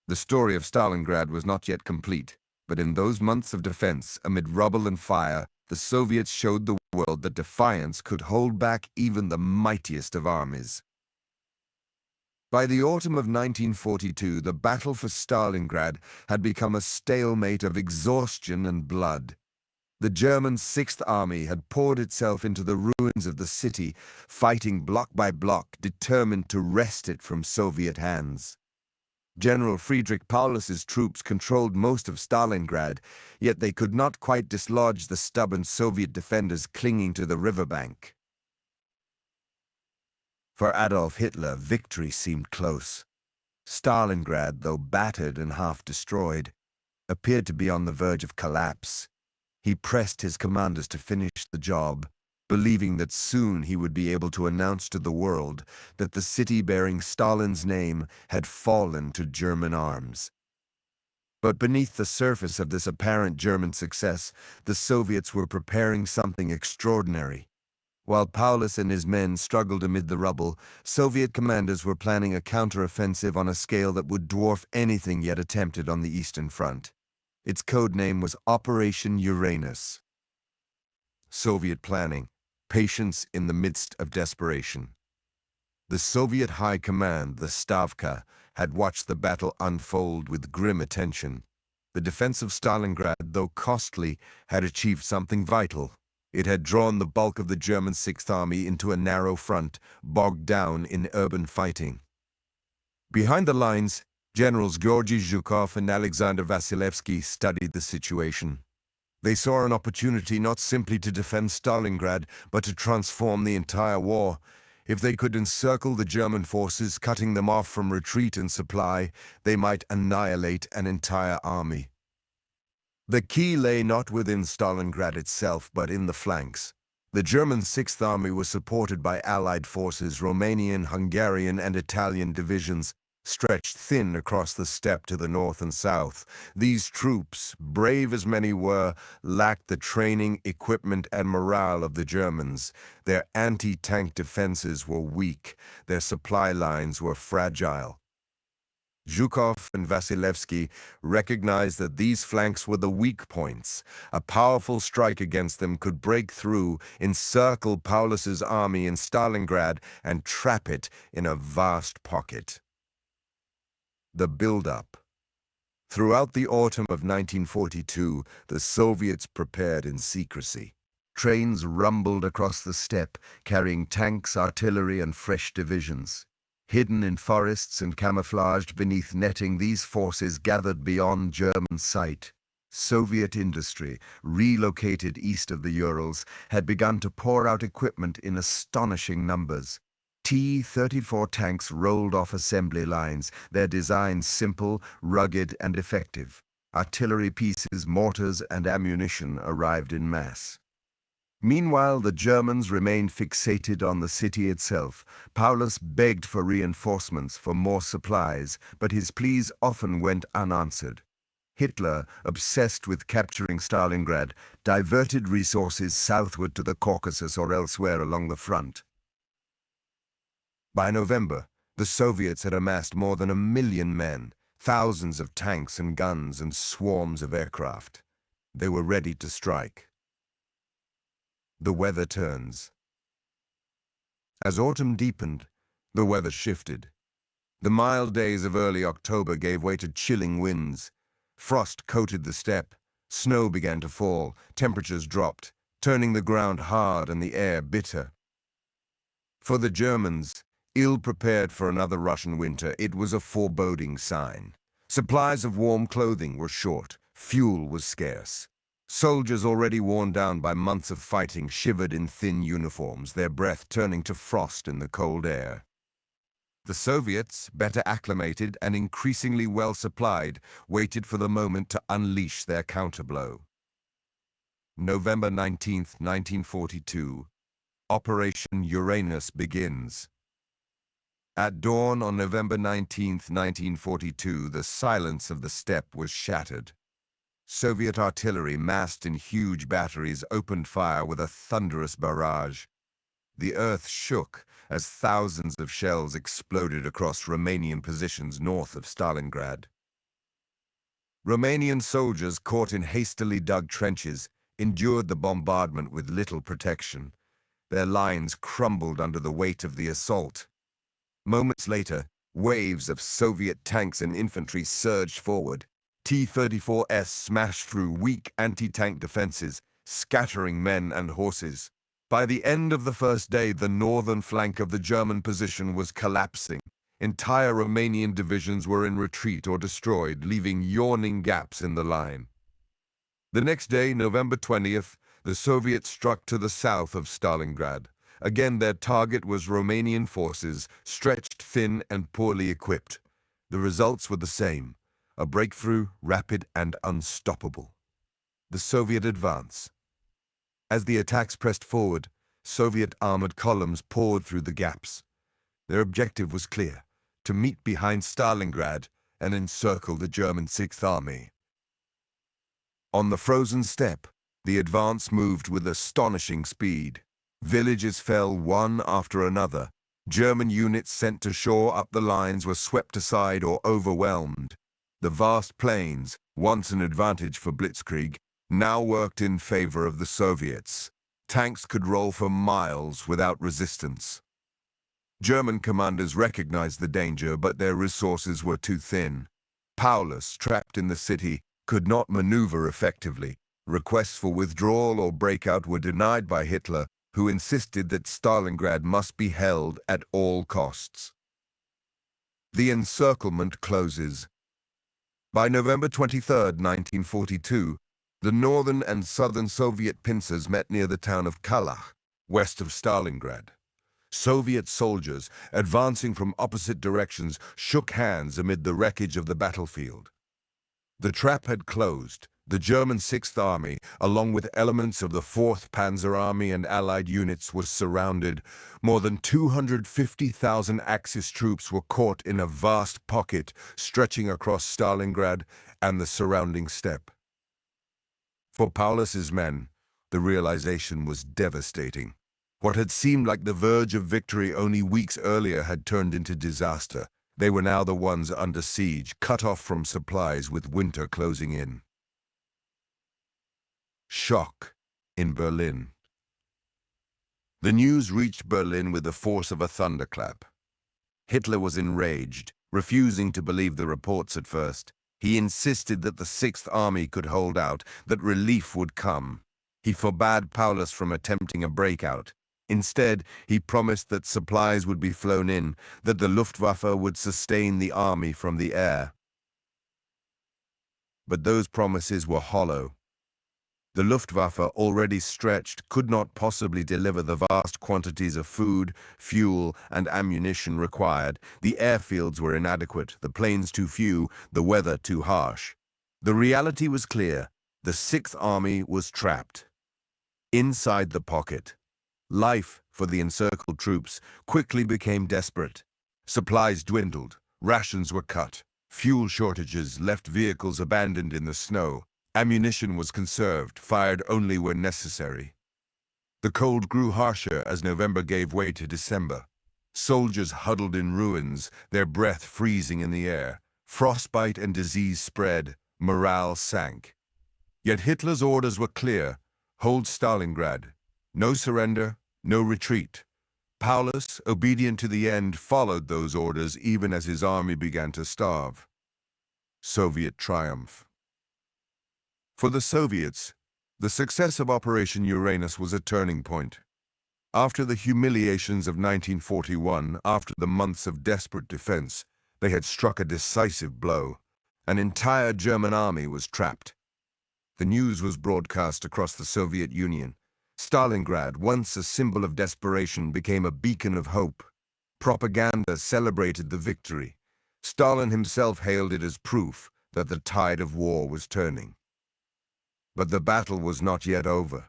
The story of Stalingrad was not yet complete, but in those months of defense, amid rubble and fire, the Soviets showed the world that defiance could hold back even the mightiest of armies. By the autumn of 1942, the battle for Stalingrad had become a stalemate of exhaustion and blood. The German Sixth Army had poured itself into the ruins of the city, fighting block by block, determined to wrest it from Soviet hands. General Friedrich Paulus's troops controlled most of Stalingrad, yet they could not quite dislodge the stubborn Soviet defenders clinging to the riverbank. For Adolf Hitler, victory seemed close. Stalingrad, though battered and half destroyed, appeared to be on the verge of collapse. He pressed his commanders to finish the job, believing that soon he would be able to announce to the world that the city bearing Stalin's name had fallen to German arms. But beneath the surface of this apparent German success, the Soviets were preparing something extraordinary. While Paulus and his men struggled amid the rubble, Soviet commanders were planning a counteroffensive on a scale that would dwarf anything yet attempted on the Eastern Front. Its code name was Operation Uranus. Soviet planning, patience in the midst of desperation. The Soviet High Command, the Stavka, had watched the battle unfold with grim attention. The defense of Stalingrad, though costly, had achieved something vital. It had drawn the bulk of the German Sixth Army into a narrow front, bogged down in urban fighting. Behind the lines, Generals Georgy Zhukov and Alexander Vasilevsky studied the situation. They saw an opportunity not simply to defend Stalingrad, but to transform the entire war. If they could encircle the German forces, cutting them off from retreat and supply, they might annihilate an entire army. The key lay not within Stalingrad itself, but in the flanks. The German Sixth Army was supported by Allied forces, Romanian, Hungarian, and Italian divisions, stretched thin across the steppe to the north and south. These troops, brave as many were, lacked the training, equipment, and morale of the Germans. Their anti-tank defenses were weak. Their supply lines were fragile. Zhukov and Vasilevsky recognized that these flanks were the weak points. A powerful strike against them could break through, encircle Paulus's army in Stalingrad, and trap it in a vast pocket. The build-up. Throughout the autumn of 1942, the Soviets prepared in secrecy. Trains rumbled across the steppe, carrying tanks, artillery, and fresh divisions. Hidden in forests and camouflaged beneath netting, these forces gathered beyond German sight. Soviet industry, relocated east of the Urals, had begun to pour out equipment in astonishing numbers. T-34 tanks rolled off assembly lines, their designs simple, rugged, and effective. Artillery pieces, mortars, and ammunition arrived in mass. Meanwhile, the Germans remained fixated on the city itself. Paulus begged for reinforcements, for more supplies, but his pleas often went unanswered. Hitler, obsessed with capturing Stalingrad, diverted resources southward to the Caucasus or elsewhere along the front. By November, the Soviets had amassed more than 1 million men, thousands of tanks and guns, and swarms of aircraft. They were ready to strike. The weather turns. As autumn deepened, the weather shifted. The mild days of early October gave way to chilling winds. Frost coated the steppe, snow began to fall, temperatures dropped, turning the ground hard and the air bitter. For the Germans, ill-prepared for another Russian winter, it was a foreboding sign. Supplies of warm clothing were short, fuel was scarce. Soldiers already worn down by months of fighting shivered in thin uniforms, their breath turning to frost in the cold air. The Soviets, better acclimated and increasingly well-supplied, waited for the moment to unleash their counterblow. November 19, 1942. Operation Uranus begins. At dawn on November 19, 1942, the silence of the steppe was shattered. Soviet artillery, massed in huge batteries, opened fire with a thunderous barrage. The earth shook as thousands of shells exploded across Romanian positions north of Stalingrad. Romanian soldiers, caught in hastily dug trenches, endured the bombardment with little protection. Their lines crumbled under the weight of the assault. Moments later, waves of Soviet tanks and infantry surged forward. T-34s smashed through weak anti-tank defenses, scattering men and horses. By the end of the first day, the northern flank of the German position was collapsing. Entire Romanian divisions were in retreat or destroyed, leaving yawning gaps in the line. The next day, November 20th, the Soviets struck to the south of Stalingrad. Again, their target was Romanian forces, stretched thin and poorly equipped. The results were the same: a breakthrough, rapid and unstoppable. The Soviet advance. As the attacks pressed forward, Soviet armored columns poured through the gaps. Their objective was clear: to meet behind Stalingrad and encircle the German Sixth Army. On the frozen steppe, the advance moved with astonishing speed. Villages fell one after another. German units sent to shore up the lines were swept aside or overwhelmed. The vast plains, once an advantage for blitzkrieg, now worked in favor of the Soviets. Tanks could roll for miles without resistance. German commanders recognized the danger, but their resources were too thin. Paulus, trapped in the city, could not maneuver effectively. Requests for withdrawal or breakout were denied by Hitler, who insisted that Stalingrad must be held at all costs. The encirclement closes. By November 23, 1942, the northern and southern Soviet pincers met near the town of Kalach, west of Stalingrad. Soviet soldiers, advancing from opposite directions, shook hands amid the wreckage of the battlefield. The trap had closed. The German Sixth Army, along with elements of the 4th Panzer Army and Allied units, was surrounded. More than 250,000 Axis troops were caught in a vast pocket stretching across Stalingrad and the surrounding steppe. For Paulus's men, the realization was devastating. What had seemed like the verge of victory only weeks earlier had turned into disaster. They were now the ones under siege, cut off from supplies with winter closing in. Shock in Berlin. The news reached Berlin with the force of a thunderclap. Hitler was enraged, refusing to believe the reports at first. He insisted that the Sixth Army could hold out, that relief would come. He forbade Paulus from attempting a breakout. Instead, he promised that supplies would be flown in, that the Luftwaffe would sustain the army from the air. But those promises were hollow. The Luftwaffe, already stretched, could not possibly deliver the vast quantities of food, fuel, and ammunition required. The airfields were inadequate, the planes too few, the weather too harsh. The reality was clear. The Sixth Army was trapped. Inside the pocket, life for the encircled troops quickly became desperate. Supplies dwindled, rations were cut, fuel shortages left vehicles abandoned in the snow. Ammunition was conserved, fired only when necessary. The cold grew harsher as November gave way to December. Soldiers huddled in ruins, their breath freezing in the air. Frostbite and disease spread, morale sank. Yet Hitler's orders were clear: hold Stalingrad. No surrender, no retreat. Paulus, obedient to the end, followed those orders even as his army began to starve. Soviet triumph. For the Soviets, the success of Operation Uranus was a turning point. After the humiliations of 1941, after the months of desperate defense, they had struck a decisive blow. An entire German army was trapped. The news was broadcast across the Soviet Union. Stalingrad, once a symbol of desperation, became a beacon of hope. Propaganda celebrated the victory. Stalin himself hailed it as proof that the tide of war was turning. But the battle was not yet over.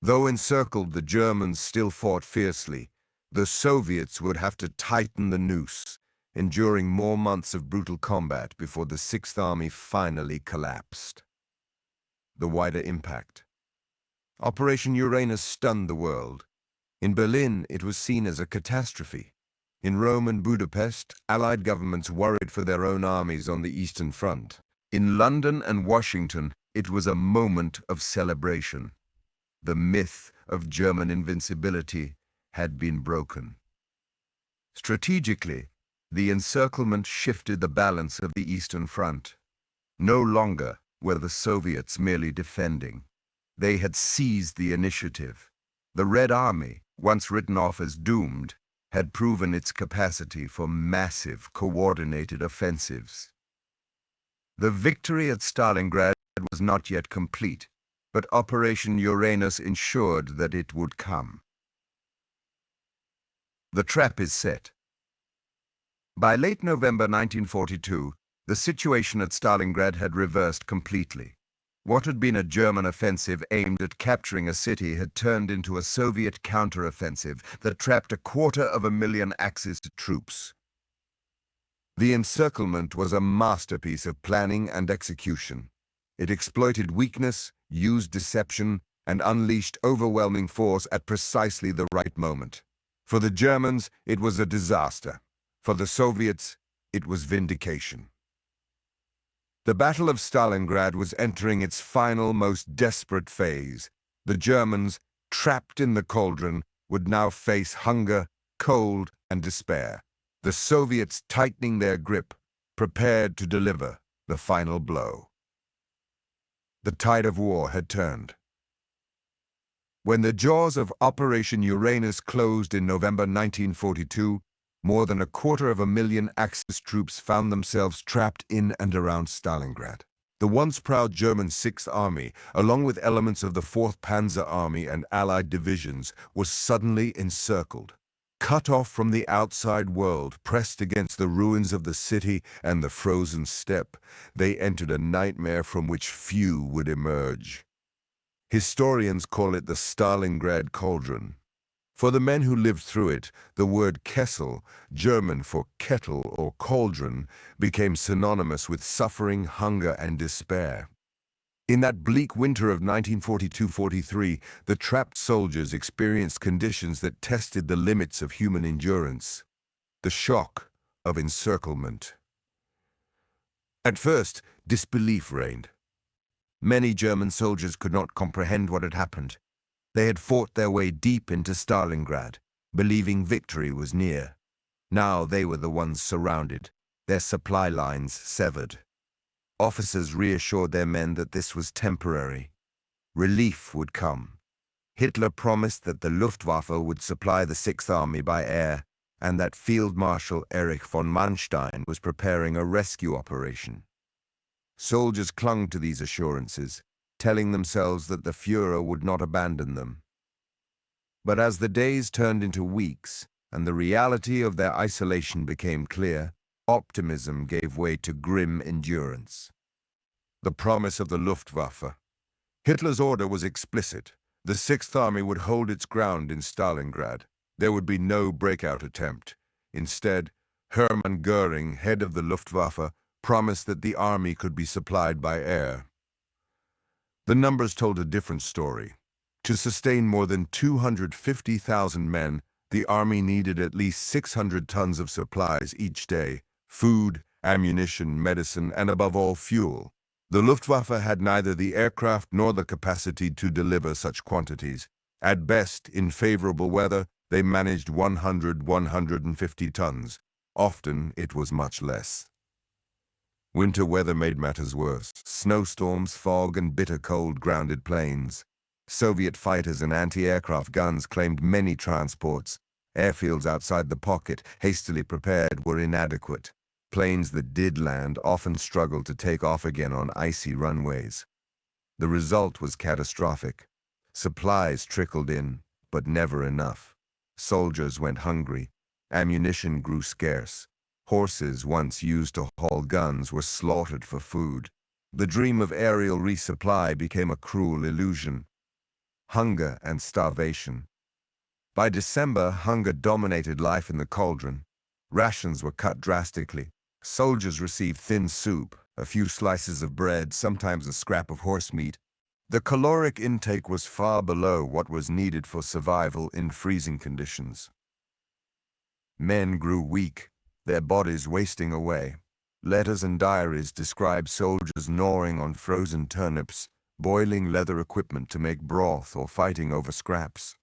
Though encircled, the Germans still fought fiercely. The Soviets would have to tighten the noose, enduring more months of brutal combat before the Sixth Army finally collapsed. The wider impact. Operation Uranus stunned the world. In Berlin, it was seen as a catastrophe. In Rome and Budapest, Allied governments worried for their own armies on the Eastern Front. In London and Washington, it was a moment of celebration. The myth of German invincibility had been broken. Strategically, the encirclement shifted the balance of the Eastern Front. No longer were the Soviets merely defending. They had seized the initiative. The Red Army, once written off as doomed, had proven its capacity for massive, coordinated offensives. The victory at Stalingrad was not yet complete, but Operation Uranus ensured that it would come. The trap is set. By late November 1942, the situation at Stalingrad had reversed completely. What had been a German offensive aimed at capturing a city had turned into a Soviet counteroffensive that trapped 250,000 Axis troops. The encirclement was a masterpiece of planning and execution. It exploited weakness, used deception, and unleashed overwhelming force at precisely the right moment. For the Germans, it was a disaster. For the Soviets, it was vindication. The Battle of Stalingrad was entering its final, most desperate phase. The Germans, trapped in the cauldron, would now face hunger, cold, and despair. The Soviets, tightening their grip, prepared to deliver the final blow. The tide of war had turned. When the jaws of Operation Uranus closed in November 1942, more than 250,000 Axis troops found themselves trapped in and around Stalingrad. The once proud German Sixth Army, along with elements of the 4th Panzer Army and Allied divisions, was suddenly encircled. Cut off from the outside world, pressed against the ruins of the city and the frozen steppe, they entered a nightmare from which few would emerge. Historians call it the Stalingrad Cauldron. For the men who lived through it, the word Kessel, German for kettle or cauldron, became synonymous with suffering, hunger, and despair. In that bleak winter of 1942-43, the trapped soldiers experienced conditions that tested the limits of human endurance. The shock of encirclement. At first, disbelief reigned. Many German soldiers could not comprehend what had happened. They had fought their way deep into Stalingrad, believing victory was near. Now they were the ones surrounded, their supply lines severed. Officers reassured their men that this was temporary. relief would come. Hitler promised that the Luftwaffe would supply the Sixth Army by air, and that Field Marshal Erich von Manstein was preparing a rescue operation. Soldiers clung to these assurances, telling themselves that the Führer would not abandon them. But as the days turned into weeks, and the reality of their isolation became clear, optimism gave way to grim endurance. The promise of the Luftwaffe. Hitler's order was explicit. The Sixth Army would hold its ground in Stalingrad. There would be no breakout attempt. Instead, Hermann Göring, head of the Luftwaffe, promised that the army could be supplied by air. The numbers told a different story. To sustain more than 250,000 men, the army needed at least 600 tons of supplies each day: food, ammunition, medicine, and above all, fuel. The Luftwaffe had neither the aircraft nor the capacity to deliver such quantities. At best, in favorable weather, they managed 100–150 tons. Often, it was much less. Winter weather made matters worse. Snowstorms, fog, and bitter cold grounded planes. Soviet fighters and anti-aircraft guns claimed many transports. Airfields outside the pocket, hastily prepared, were inadequate. Planes that did land often struggled to take off again on icy runways. The result was catastrophic. Supplies trickled in, but never enough. Soldiers went hungry. Ammunition grew scarce. Horses, once used to haul guns, were slaughtered for food. The dream of aerial resupply became a cruel illusion. Hunger and starvation. By December, hunger dominated life in the cauldron. Rations were cut drastically. Soldiers received thin soup, a few slices of bread, sometimes a scrap of horse meat. The caloric intake was far below what was needed for survival in freezing conditions. Men grew weak, their bodies wasting away. Letters and diaries describe soldiers gnawing on frozen turnips, boiling leather equipment to make broth, or fighting over scraps.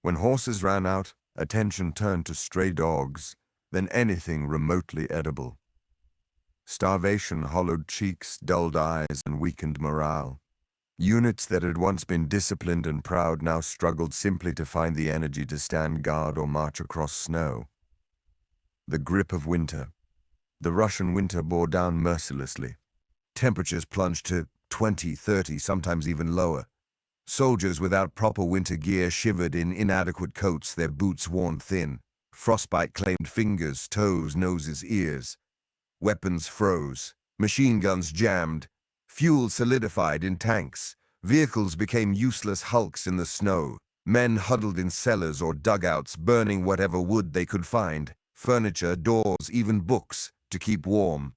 When horses ran out, attention turned to stray dogs, then anything remotely edible. Starvation hollowed cheeks, dulled eyes, and weakened morale. Units that had once been disciplined and proud now struggled simply to find the energy to stand guard or march across snow. The grip of winter. The Russian winter bore down mercilessly. Temperatures plunged to 20, 30, sometimes even lower. Soldiers without proper winter gear shivered in inadequate coats, their boots worn thin. Frostbite claimed fingers, toes, noses, ears. Weapons froze. Machine guns jammed. Fuel solidified in tanks. Vehicles became useless hulks in the snow. Men huddled in cellars or dugouts, burning whatever wood they could find. Furniture, doors, even books, to keep warm.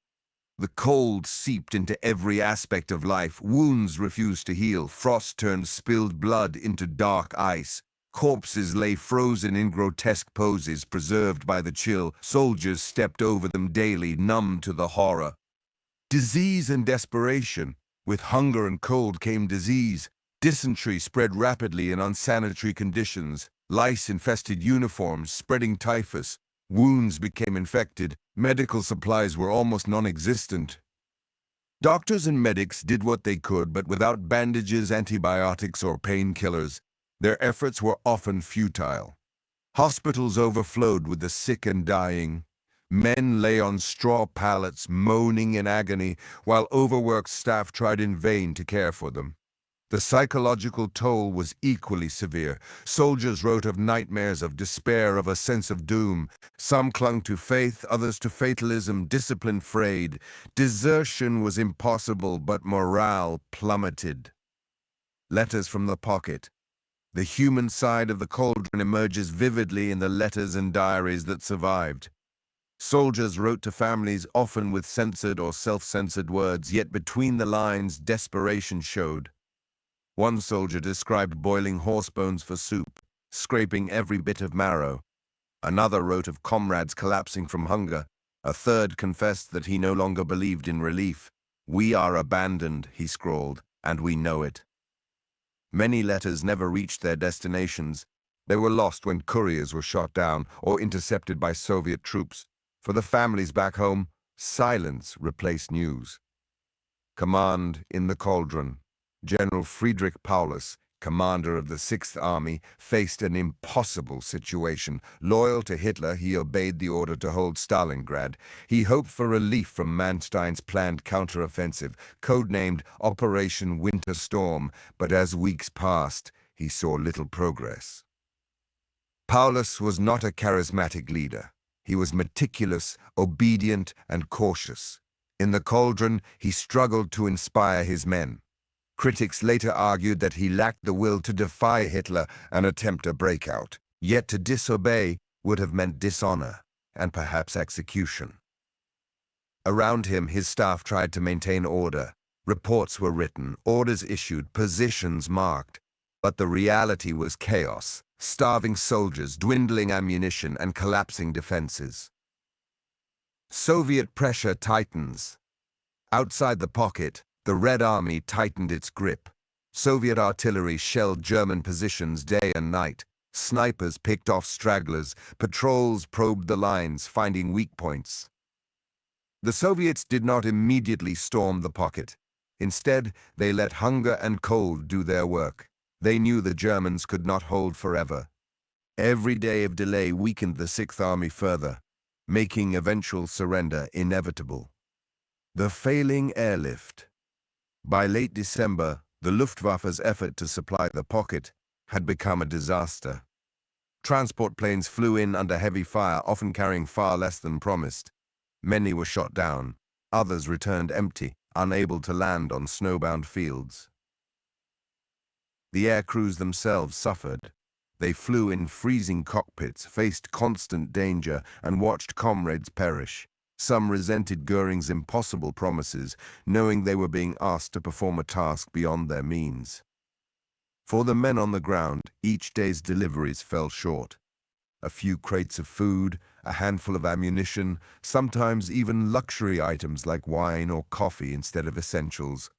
The cold seeped into every aspect of life. Wounds refused to heal. Frost turned spilled blood into dark ice. Corpses lay frozen in grotesque poses, preserved by the chill. Soldiers stepped over them daily, numb to the horror. Disease and desperation. With hunger and cold came disease. Dysentery spread rapidly in unsanitary conditions. Lice infested uniforms, spreading typhus. Wounds became infected. Medical supplies were almost non-existent. Doctors and medics did what they could, but without bandages, antibiotics, or painkillers, their efforts were often futile. Hospitals overflowed with the sick and dying. Men lay on straw pallets, moaning in agony, while overworked staff tried in vain to care for them. The psychological toll was equally severe. Soldiers wrote of nightmares, of despair, of a sense of doom. Some clung to faith, others to fatalism. Discipline frayed. Desertion was impossible, but morale plummeted. Letters from the pocket. The human side of the cauldron emerges vividly in the letters and diaries that survived. Soldiers wrote to families, often with censored or self-censored words, yet between the lines desperation showed. One soldier described boiling horse bones for soup, scraping every bit of marrow. Another wrote of comrades collapsing from hunger. A third confessed that he no longer believed in relief. "We are abandoned," he scrawled, "and we know it." Many letters never reached their destinations. They were lost when couriers were shot down or intercepted by Soviet troops. For the families back home, silence replaced news. Command in the cauldron. General Friedrich Paulus, commander of the Sixth Army, faced an impossible situation. Loyal to Hitler, he obeyed the order to hold Stalingrad. He hoped for relief from Manstein's planned counteroffensive, codenamed Operation Winter Storm, but as weeks passed, he saw little progress. Paulus was not a charismatic leader. He was meticulous, obedient, and cautious. In the cauldron, he struggled to inspire his men. Critics later argued that he lacked the will to defy Hitler and attempt a breakout. Yet to disobey would have meant dishonor and perhaps execution. Around him, his staff tried to maintain order. Reports were written, orders issued, positions marked. But the reality was chaos, starving soldiers, dwindling ammunition, and collapsing defenses. Soviet pressure tightens. Outside the pocket, the Red Army tightened its grip. Soviet artillery shelled German positions day and night. Snipers picked off stragglers. Patrols probed the lines, finding weak points. The Soviets did not immediately storm the pocket. Instead, they let hunger and cold do their work. They knew the Germans could not hold forever. Every day of delay weakened the Sixth Army further, making eventual surrender inevitable. The failing airlift. By late December, the Luftwaffe's effort to supply the pocket had become a disaster. Transport planes flew in under heavy fire, often carrying far less than promised. Many were shot down. Others returned empty, unable to land on snowbound fields. The air crews themselves suffered. They flew in freezing cockpits, faced constant danger, and watched comrades perish. Some resented Goering's impossible promises, knowing they were being asked to perform a task beyond their means. For the men on the ground, each day's deliveries fell short. A few crates of food, a handful of ammunition, sometimes even luxury items like wine or coffee instead of essentials.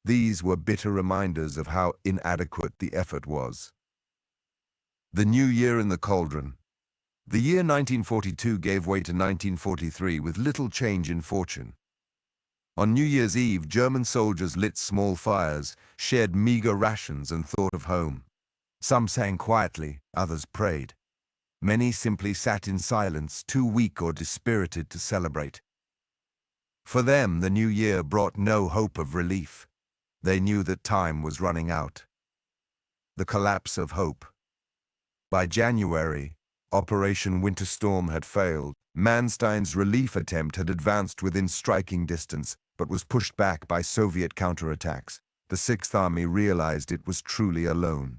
These were bitter reminders of how inadequate the effort was. The new year in the cauldron. The year 1942 gave way to 1943 with little change in fortune. On New Year's Eve, German soldiers lit small fires, shared meager rations, and thought of home. Some sang quietly, others prayed. Many simply sat in silence, too weak or dispirited to celebrate. For them, the new year brought no hope of relief. They knew that time was running out. The collapse of hope. By January, Operation Winter Storm had failed. Manstein's relief attempt had advanced within striking distance, but was pushed back by Soviet counterattacks. The Sixth Army realized it was truly alone.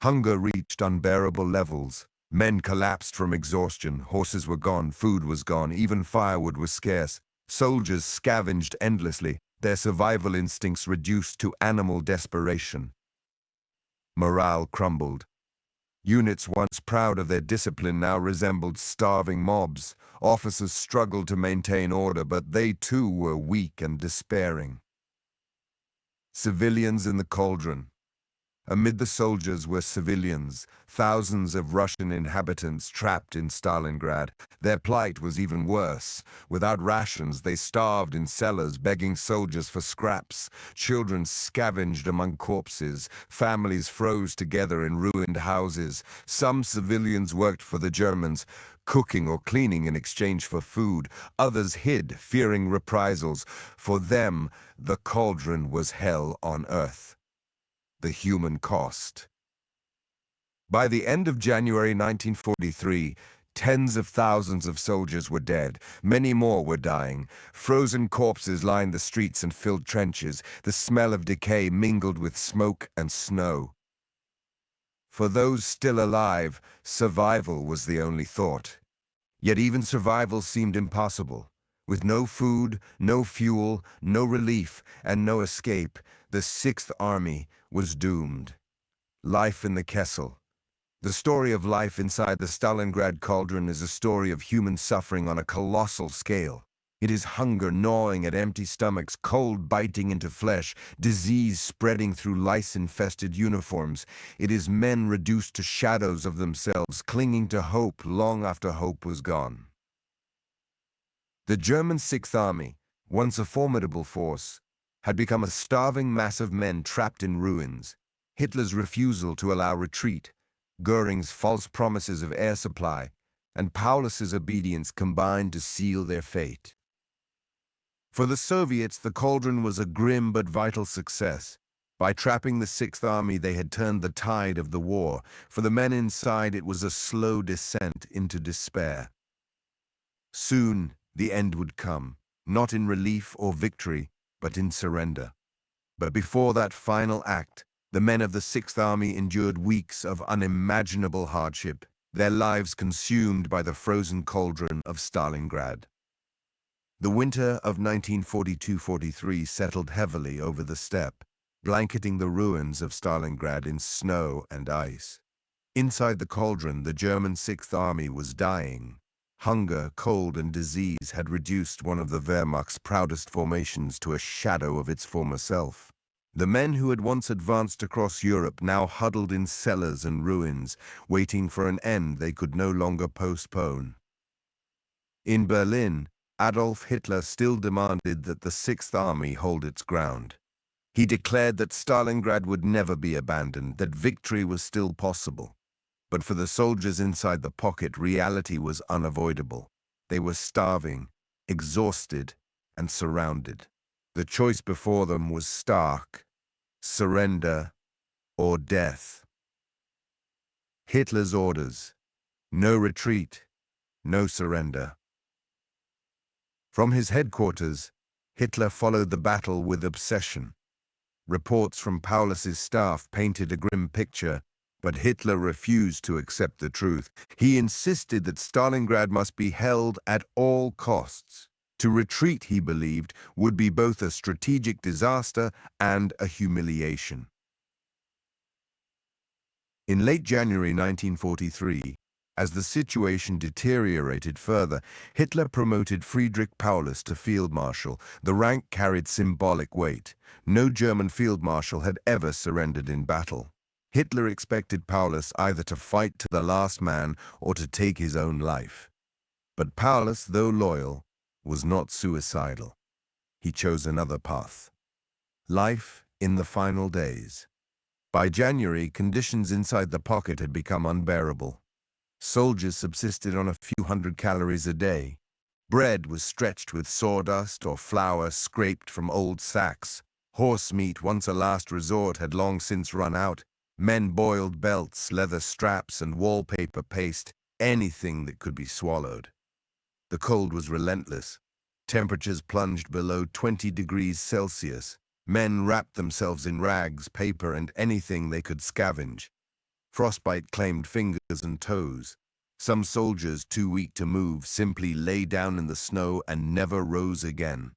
Hunger reached unbearable levels. Men collapsed from exhaustion, horses were gone, food was gone, even firewood was scarce. Soldiers scavenged endlessly, their survival instincts reduced to animal desperation. Morale crumbled. Units once proud of their discipline now resembled starving mobs. Officers struggled to maintain order, but they too were weak and despairing. Civilians in the cauldron. Amid the soldiers were civilians, thousands of Russian inhabitants trapped in Stalingrad. Their plight was even worse. Without rations, they starved in cellars, begging soldiers for scraps. Children scavenged among corpses. Families froze together in ruined houses. Some civilians worked for the Germans, cooking or cleaning in exchange for food. Others hid, fearing reprisals. For them, the cauldron was hell on earth. The human cost. By the end of January 1943, tens of thousands of soldiers were dead. Many more were dying. Frozen corpses lined the streets and filled trenches. The smell of decay mingled with smoke and snow. For those still alive, survival was the only thought. Yet even survival seemed impossible. With no food, no fuel, no relief, and no escape, the Sixth Army was doomed. Life in the Kessel. The story of life inside the Stalingrad cauldron is a story of human suffering on a colossal scale. It is hunger gnawing at empty stomachs, cold biting into flesh, disease spreading through lice-infested uniforms. It is men reduced to shadows of themselves, clinging to hope long after hope was gone. The German Sixth Army, once a formidable force, had become a starving mass of men trapped in ruins. Hitler's refusal to allow retreat, Göring's false promises of air supply, and Paulus's obedience combined to seal their fate. For the Soviets, the cauldron was a grim but vital success. By trapping the Sixth Army, they had turned the tide of the war. For the men inside, it was a slow descent into despair. Soon, the end would come, not in relief or victory, but in surrender. But before that final act, the men of the Sixth Army endured weeks of unimaginable hardship, their lives consumed by the frozen cauldron of Stalingrad. The winter of 1942-43 settled heavily over the steppe, blanketing the ruins of Stalingrad in snow and ice. Inside the cauldron, the German Sixth Army was dying. Hunger, cold, and disease had reduced one of the Wehrmacht's proudest formations to a shadow of its former self. The men who had once advanced across Europe now huddled in cellars and ruins, waiting for an end they could no longer postpone. In Berlin, Adolf Hitler still demanded that the Sixth Army hold its ground. He declared that Stalingrad would never be abandoned, that victory was still possible. But for the soldiers inside the pocket, reality was unavoidable. They were starving, exhausted, and surrounded. The choice before them was stark: surrender or death. Hitler's orders: no retreat, no surrender. From his headquarters, Hitler followed the battle with obsession. Reports from Paulus's staff painted a grim picture, but Hitler refused to accept the truth. He insisted that Stalingrad must be held at all costs. To retreat, he believed, would be both a strategic disaster and a humiliation. In late January 1943, as the situation deteriorated further, Hitler promoted Friedrich Paulus to Field Marshal. The rank carried symbolic weight. No German Field Marshal had ever surrendered in battle. Hitler expected Paulus either to fight to the last man or to take his own life. But Paulus, though loyal, was not suicidal. He chose another path: life in the final days. By January, conditions inside the pocket had become unbearable. Soldiers subsisted on a few hundred calories a day. Bread was stretched with sawdust or flour scraped from old sacks. Horse meat, once a last resort, had long since run out. Men boiled belts, leather straps, and wallpaper paste, anything that could be swallowed. The cold was relentless. Temperatures plunged below 20 degrees Celsius. Men wrapped themselves in rags, paper, and anything they could scavenge. Frostbite claimed fingers and toes. Some soldiers, too weak to move, simply lay down in the snow and never rose again.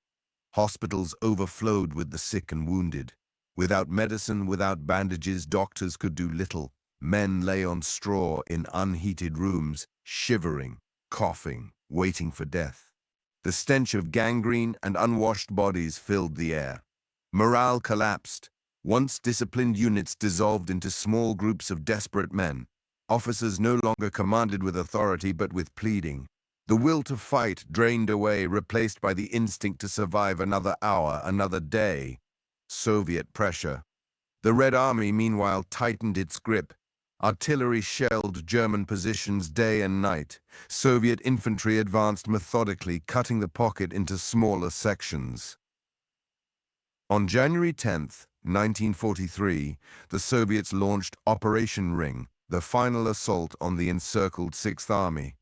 Hospitals overflowed with the sick and wounded. Without medicine, without bandages, doctors could do little. Men lay on straw in unheated rooms, shivering, coughing, waiting for death. The stench of gangrene and unwashed bodies filled the air. Morale collapsed. Once disciplined units dissolved into small groups of desperate men. Officers no longer commanded with authority but with pleading. The will to fight drained away, replaced by the instinct to survive another hour, another day. Soviet pressure. The Red Army, meanwhile, tightened its grip. Artillery shelled German positions day and night. Soviet infantry advanced methodically, cutting the pocket into smaller sections. On January 10, 1943, the Soviets launched Operation Ring, the final assault on the encircled Sixth Army.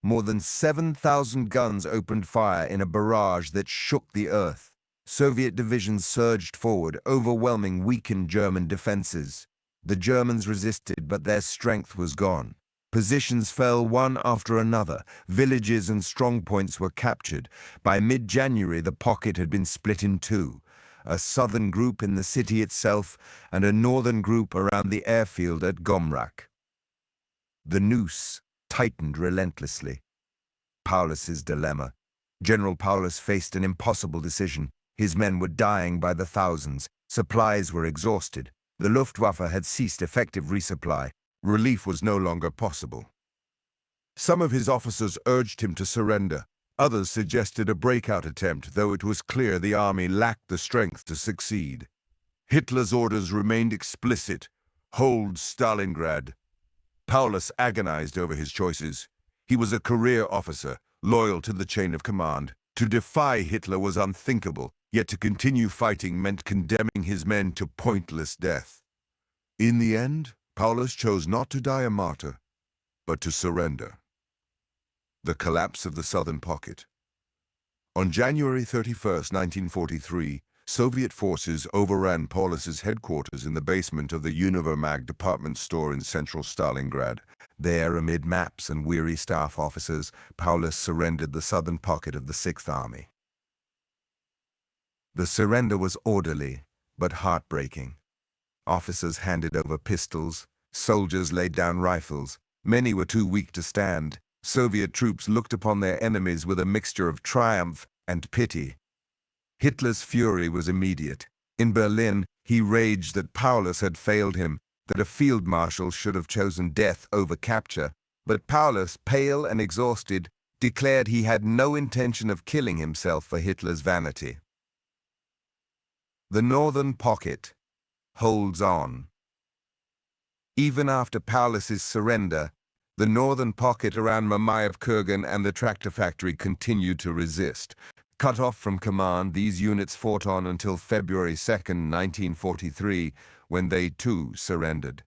More than 7,000 guns opened fire in a barrage that shook the earth. Soviet divisions surged forward, overwhelming weakened German defenses. The Germans resisted, but their strength was gone. Positions fell one after another. Villages and strongpoints were captured. By mid-January, the pocket had been split in two: a southern group in the city itself and a northern group around the airfield at Gomrak. The noose tightened relentlessly. Paulus's dilemma. General Paulus faced an impossible decision. His men were dying by the thousands. Supplies were exhausted. The Luftwaffe had ceased effective resupply. Relief was no longer possible. Some of his officers urged him to surrender, Others suggested a breakout attempt, though it was clear the army lacked the strength to succeed. Hitler's orders remained explicit: hold Stalingrad. Paulus agonized over his choices. He was a career officer, loyal to the chain of command. To defy Hitler was unthinkable, yet to continue fighting meant condemning his men to pointless death. In the end, Paulus chose not to die a martyr, but to surrender. The collapse of the Southern Pocket. On January 31, 1943, Soviet forces overran Paulus's headquarters in the basement of the Univermag department store in central Stalingrad. There, amid maps and weary staff officers, Paulus surrendered the southern pocket of the Sixth Army. The surrender was orderly, but heartbreaking. Officers handed over pistols, soldiers laid down rifles. Many were too weak to stand. Soviet troops looked upon their enemies with a mixture of triumph and pity. Hitler's fury was immediate. In Berlin, he raged that Paulus had failed him, that a field marshal should have chosen death over capture. But Paulus, pale and exhausted, declared he had no intention of killing himself for Hitler's vanity. The Northern Pocket holds on. Even after Paulus's surrender, the Northern Pocket around Mamayev Kurgan and the tractor factory continued to resist. Cut off from command, these units fought on until February 2, 1943, when they too surrendered.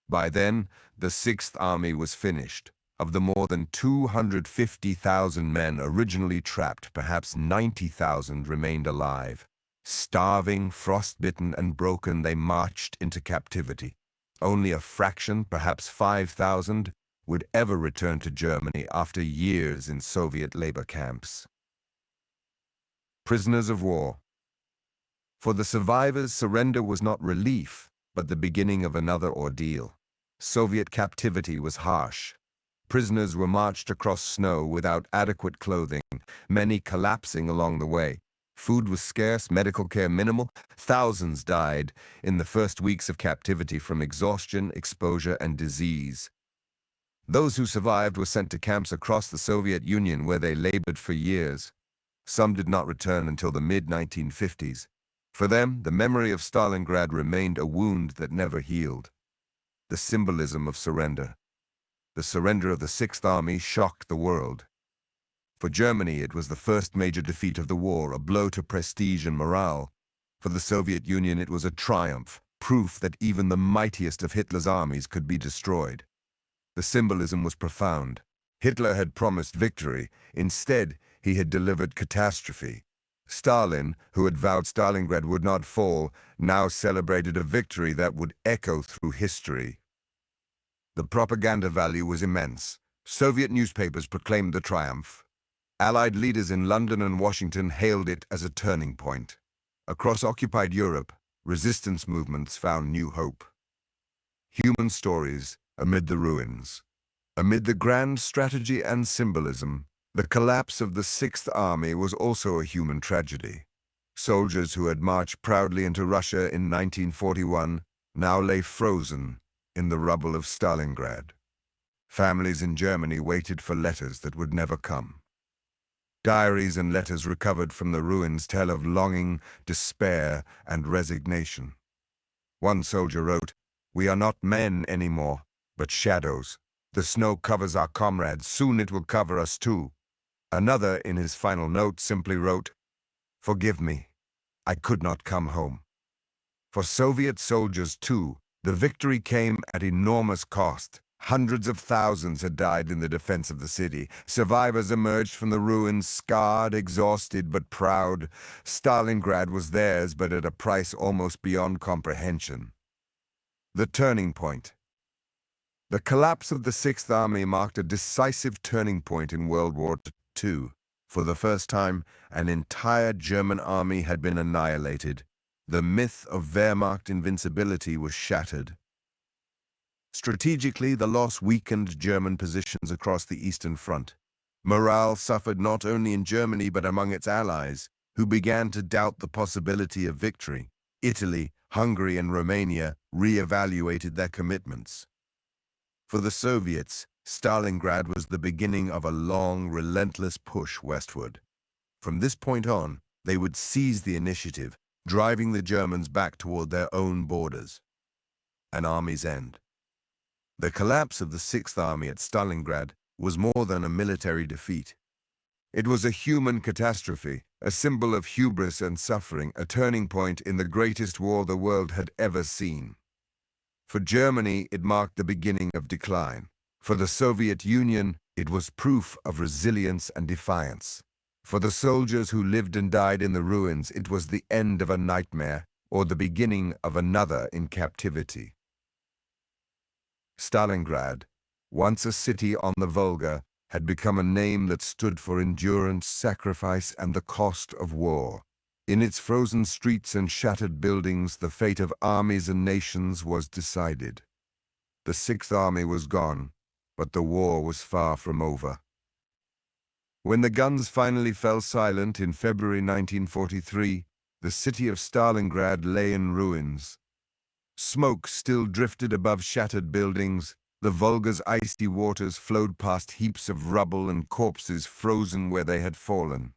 By then, the Sixth Army was finished. Of the more than 250,000 men originally trapped, perhaps 90,000 remained alive. Starving, frostbitten, and broken, they marched into captivity. Only a fraction, perhaps 5,000, would ever return to Germany after years in Soviet labor camps. Prisoners of war. For the survivors, surrender was not relief, but the beginning of another ordeal. Soviet captivity was harsh. Prisoners were marched across snow without adequate clothing, many collapsing along the way. Food was scarce, medical care minimal. Thousands died in the first weeks of captivity from exhaustion, exposure, and disease. Those who survived were sent to camps across the Soviet Union where they labored for years. Some did not return until the mid-1950s. For them, the memory of Stalingrad remained a wound that never healed. The symbolism of surrender. The surrender of the Sixth Army shocked the world. For Germany, it was the first major defeat of the war, a blow to prestige and morale. For the Soviet Union, it was a triumph, proof that even the mightiest of Hitler's armies could be destroyed. The symbolism was profound. Hitler had promised victory. Instead, he had delivered catastrophe. Stalin, who had vowed Stalingrad would not fall, now celebrated a victory that would echo through history. The propaganda value was immense. Soviet newspapers proclaimed the triumph. Allied leaders in London and Washington hailed it as a turning point. Across occupied Europe, resistance movements found new hope. Human stories amid the ruins. Amid the grand strategy and symbolism, the collapse of the Sixth Army was also a human tragedy. Soldiers who had marched proudly into Russia in 1941 now lay frozen in the rubble of Stalingrad. Families in Germany waited for letters that would never come. Diaries and letters recovered from the ruins tell of longing, despair, and resignation. One soldier wrote, "We are not men anymore, but shadows. The snow covers our comrades, soon it will cover us too." Another, in his final note, simply wrote, "Forgive me, I could not come home." For Soviet soldiers, too, the victory came at enormous cost. Hundreds of thousands had died in the defense of the city. Survivors emerged from the ruins scarred, exhausted, but proud. Stalingrad was theirs, but at a price almost beyond comprehension. The turning point. The collapse of the Sixth Army marked a decisive turning point in World War II. For the first time, an entire German army had been annihilated. The myth of Wehrmacht invincibility was shattered. Strategically, the loss weakened German positions across the Eastern Front. Morale suffered not only in Germany but among its allies, who began to doubt the possibility of victory. Italy, Hungary, and Romania re-evaluated their commitments. For the Soviets, Stalingrad was the beginning of a long, relentless push westward. From this point on, they would seize the initiative, driving the Germans back toward their own borders. An army's end. The collapse of the Sixth Army at Stalingrad was more than a military defeat. It was a human catastrophe, a symbol of hubris and suffering, a turning point in the greatest war the world had ever seen. For Germany, it marked the beginning of decline. For the Soviet Union, it was proof of resilience and defiance. For the soldiers who lived and died in the ruins, it was the end of a nightmare or the beginning of another in captivity. Stalingrad, once a city on the Volga, had become a name that stood for endurance, sacrifice, and the cost of war. In its frozen streets and shattered buildings, the fate of armies and nations was decided. The Sixth Army was gone, but the war was far from over. When the guns finally fell silent in February 1943, the city of Stalingrad lay in ruins. Smoke still drifted above shattered buildings. The Volga's icy waters flowed past heaps of rubble and corpses frozen where they had fallen.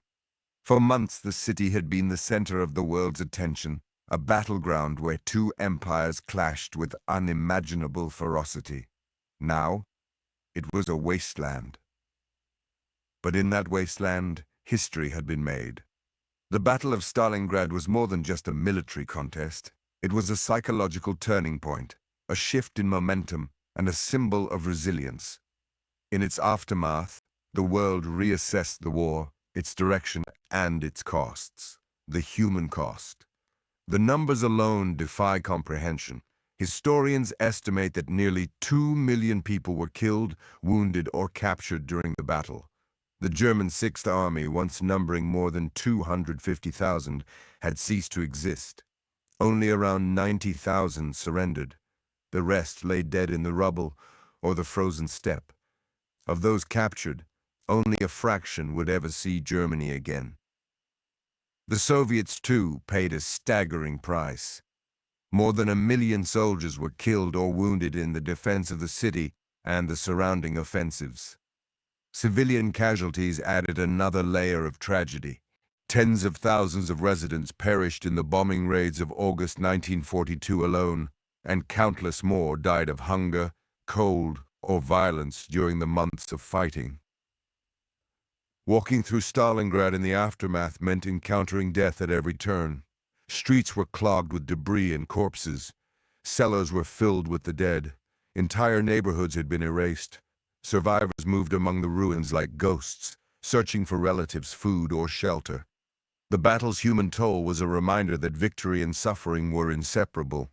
For months the city had been the center of the world's attention, a battleground where two empires clashed with unimaginable ferocity. Now, it was a wasteland. But in that wasteland, history had been made. The Battle of Stalingrad was more than just a military contest. It was a psychological turning point, a shift in momentum, and a symbol of resilience. In its aftermath, the world reassessed the war, its direction, and its costs. The human cost. The numbers alone defy comprehension. Historians estimate that nearly 2 million people were killed, wounded, or captured during the battle. The German Sixth Army, once numbering more than 250,000, had ceased to exist. Only around 90,000 surrendered. The rest lay dead in the rubble or the frozen steppe. Of those captured, only a fraction would ever see Germany again. The Soviets, too, paid a staggering price. More than 1 million soldiers were killed or wounded in the defense of the city and the surrounding offensives. Civilian casualties added another layer of tragedy. Tens of thousands of residents perished in the bombing raids of August 1942 alone, and countless more died of hunger, cold, or violence during the months of fighting. Walking through Stalingrad in the aftermath meant encountering death at every turn. Streets were clogged with debris and corpses. Cellars were filled with the dead. Entire neighborhoods had been erased. Survivors moved among the ruins like ghosts, searching for relatives, food, or shelter. The battle's human toll was a reminder that victory and suffering were inseparable.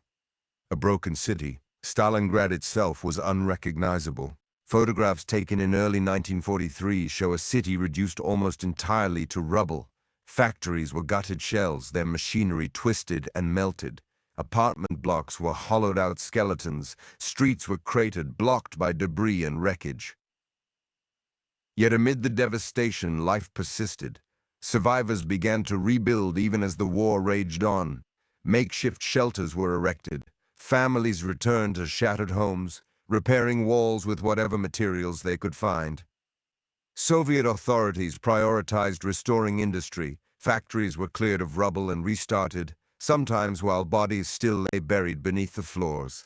A broken city, Stalingrad itself was unrecognizable. Photographs taken in early 1943 show a city reduced almost entirely to rubble. Factories were gutted shells, their machinery twisted and melted. Apartment blocks were hollowed-out skeletons. Streets were cratered, blocked by debris and wreckage. Yet amid the devastation, life persisted. Survivors began to rebuild even as the war raged on. Makeshift shelters were erected. Families returned to shattered homes, repairing walls with whatever materials they could find. Soviet authorities prioritized restoring industry. Factories were cleared of rubble and restarted, sometimes while bodies still lay buried beneath the floors.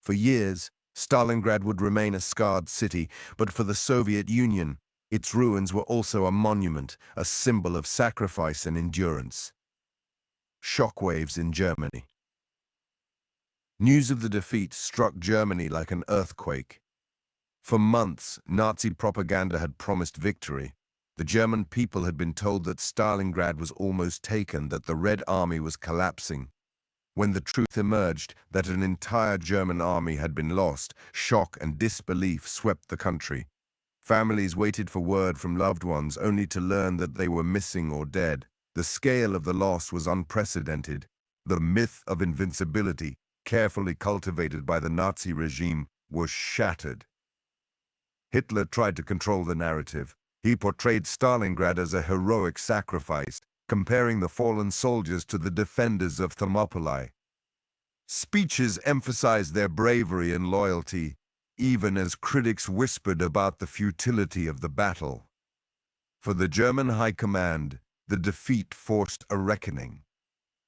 For years, Stalingrad would remain a scarred city, but for the Soviet Union, its ruins were also a monument, a symbol of sacrifice and endurance. Shockwaves in Germany. News of the defeat struck Germany like an earthquake. For months, Nazi propaganda had promised victory. The German people had been told that Stalingrad was almost taken, that the Red Army was collapsing. When the truth emerged that an entire German army had been lost, shock and disbelief swept the country. Families waited for word from loved ones only to learn that they were missing or dead. The scale of the loss was unprecedented. The myth of invincibility, carefully cultivated by the Nazi regime, was shattered. Hitler tried to control the narrative. He portrayed Stalingrad as a heroic sacrifice, comparing the fallen soldiers to the defenders of Thermopylae. Speeches emphasized their bravery and loyalty. even as critics whispered about the futility of the battle. For the German High Command, the defeat forced a reckoning.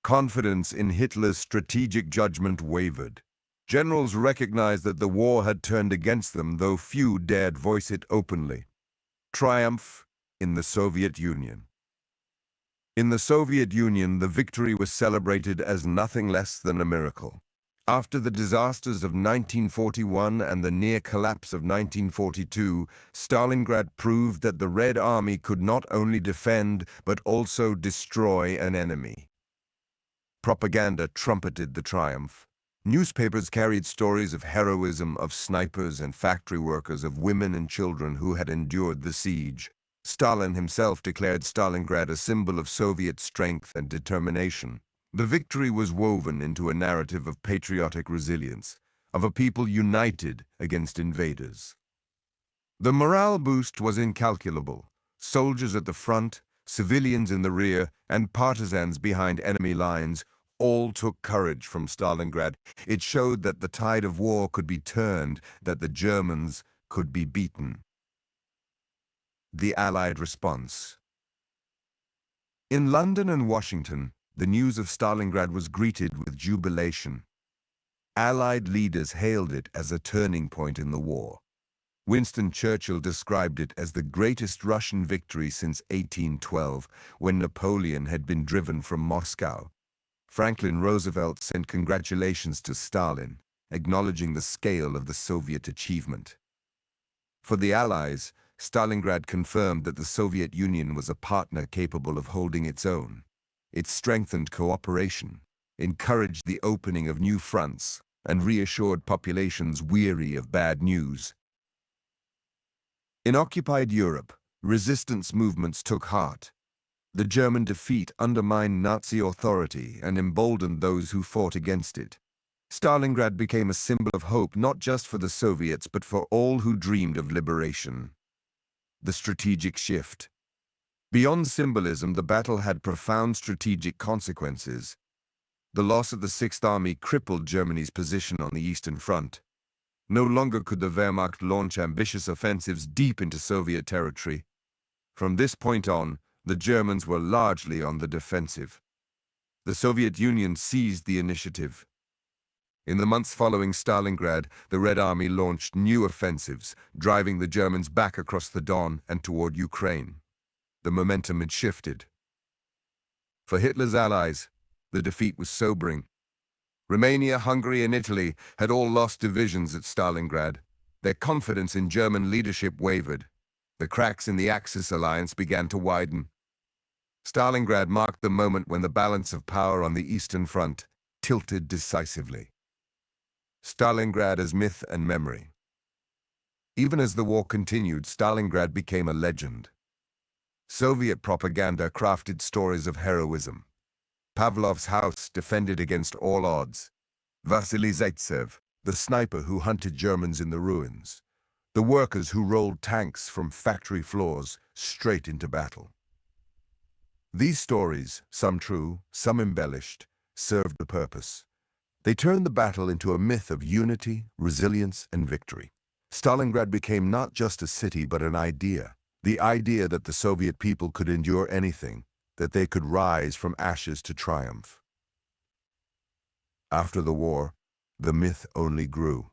Confidence in Hitler's strategic judgment wavered. Generals recognized that the war had turned against them, though few dared voice it openly. Triumph in the Soviet Union. In the Soviet Union, the victory was celebrated as nothing less than a miracle. After the disasters of 1941 and the near collapse of 1942, Stalingrad proved that the Red Army could not only defend but also destroy an enemy. Propaganda trumpeted the triumph. Newspapers carried stories of heroism of snipers and factory workers, of women and children who had endured the siege. Stalin himself declared Stalingrad a symbol of Soviet strength and determination. The victory was woven into a narrative of patriotic resilience, of a people united against invaders. The morale boost was incalculable. Soldiers at the front, civilians in the rear, and partisans behind enemy lines all took courage from Stalingrad. It showed that the tide of war could be turned, that the Germans could be beaten. The Allied response. In London and Washington, the news of Stalingrad was greeted with jubilation. Allied leaders hailed it as a turning point in the war. Winston Churchill described it as the greatest Russian victory since 1812, when Napoleon had been driven from Moscow. Franklin Roosevelt sent congratulations to Stalin, acknowledging the scale of the Soviet achievement. For the Allies, Stalingrad confirmed that the Soviet Union was a partner capable of holding its own. It strengthened cooperation, encouraged the opening of new fronts, and reassured populations weary of bad news. In occupied Europe, resistance movements took heart. The German defeat undermined Nazi authority and emboldened those who fought against it. Stalingrad became a symbol of hope not just for the Soviets but for all who dreamed of liberation. The strategic shift. Beyond symbolism, the battle had profound strategic consequences. The loss of the Sixth Army crippled Germany's position on the Eastern Front. No longer could the Wehrmacht launch ambitious offensives deep into Soviet territory. From this point on, the Germans were largely on the defensive. The Soviet Union seized the initiative. In the months following Stalingrad, the Red Army launched new offensives, driving the Germans back across the Don and toward Ukraine. The momentum had shifted. For Hitler's allies, the defeat was sobering. Romania, Hungary, and Italy had all lost divisions at Stalingrad. Their confidence in German leadership wavered. The cracks in the Axis alliance began to widen. Stalingrad marked the moment when the balance of power on the Eastern Front tilted decisively. Stalingrad as myth and memory. Even as the war continued, Stalingrad became a legend. Soviet propaganda crafted stories of heroism. Pavlov's house defended against all odds. Vasily Zaitsev, the sniper who hunted Germans in the ruins. The workers who rolled tanks from factory floors straight into battle. These stories, some true, some embellished, served the purpose. They turned the battle into a myth of unity, resilience, and victory. Stalingrad became not just a city but an idea. The idea that the Soviet people could endure anything, that they could rise from ashes to triumph. After the war, the myth only grew.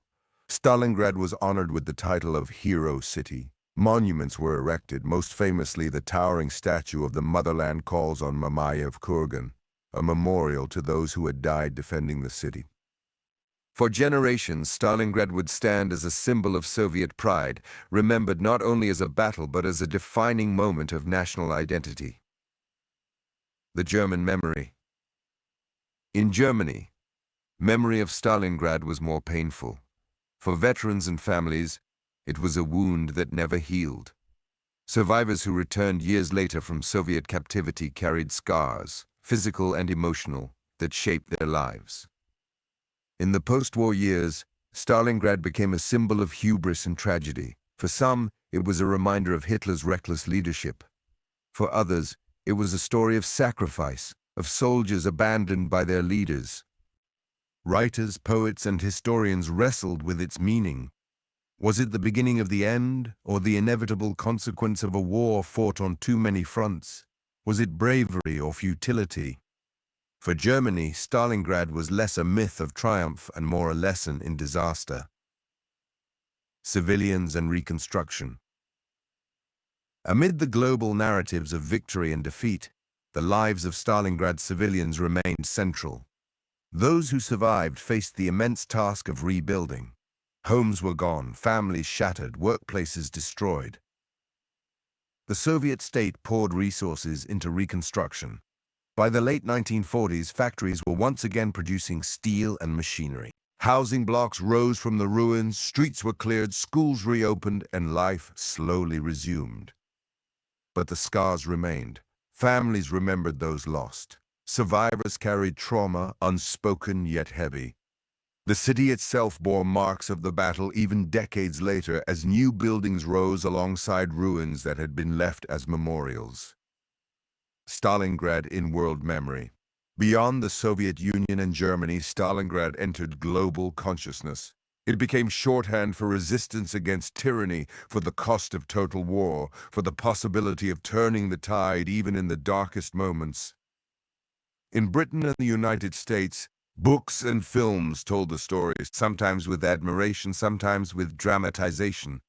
Stalingrad was honored with the title of Hero City. Monuments were erected, most famously the towering statue of the motherland calls on Mamayev Kurgan, a memorial to those who had died defending the city. For generations, Stalingrad would stand as a symbol of Soviet pride, remembered not only as a battle but as a defining moment of national identity. The German memory. In Germany, memory of Stalingrad was more painful. For veterans and families, it was a wound that never healed. Survivors who returned years later from Soviet captivity carried scars, physical and emotional, that shaped their lives. In the post-war years, Stalingrad became a symbol of hubris and tragedy. For some, it was a reminder of Hitler's reckless leadership. For others, it was a story of sacrifice, of soldiers abandoned by their leaders. Writers, poets, and historians wrestled with its meaning. Was it the beginning of the end, or the inevitable consequence of a war fought on too many fronts? Was it bravery or futility? For Germany, Stalingrad was less a myth of triumph and more a lesson in disaster. Civilians and reconstruction. Amid the global narratives of victory and defeat, the lives of Stalingrad civilians remained central. Those who survived faced the immense task of rebuilding. Homes were gone, families shattered, workplaces destroyed. The Soviet state poured resources into reconstruction. By the late 1940s, factories were once again producing steel and machinery. Housing blocks rose from the ruins, streets were cleared, schools reopened, and life slowly resumed. But the scars remained. Families remembered those lost. Survivors carried trauma, unspoken yet heavy. The city itself bore marks of the battle even decades later as new buildings rose alongside ruins that had been left as memorials. Stalingrad in world memory. Beyond the Soviet Union and Germany, Stalingrad entered global consciousness. It became shorthand for resistance against tyranny, for the cost of total war, for the possibility of turning the tide even in the darkest moments. In Britain and the United States, books and films told the stories, sometimes with admiration, sometimes with dramatization.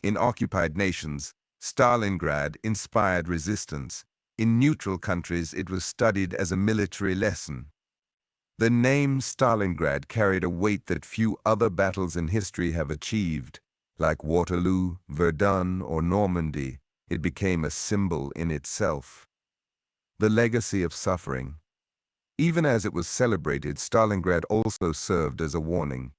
In occupied nations, Stalingrad inspired resistance. In neutral countries, it was studied as a military lesson. The name Stalingrad carried a weight that few other battles in history have achieved. Like Waterloo, Verdun, or Normandy, it became a symbol in itself. The legacy of suffering. Even as it was celebrated, Stalingrad also served as a warning.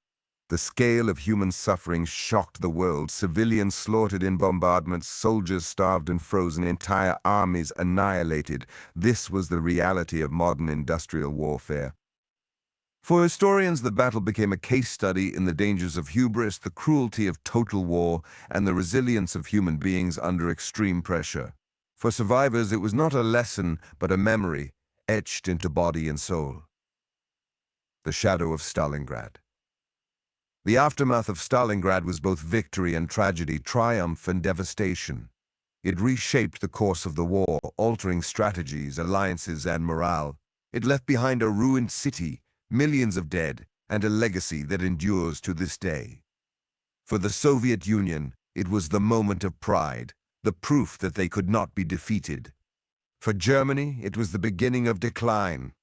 The scale of human suffering shocked the world. Civilians slaughtered in bombardments, soldiers starved and frozen, entire armies annihilated. This was the reality of modern industrial warfare. For historians, the battle became a case study in the dangers of hubris, the cruelty of total war, and the resilience of human beings under extreme pressure. For survivors, it was not a lesson, but a memory, etched into body and soul. The shadow of Stalingrad. The aftermath of Stalingrad was both victory and tragedy, triumph and devastation. It reshaped the course of the war, altering strategies, alliances, and morale. It left behind a ruined city, millions of dead, and a legacy that endures to this day. For the Soviet Union, it was the moment of pride, the proof that they could not be defeated. For Germany, it was the beginning of decline.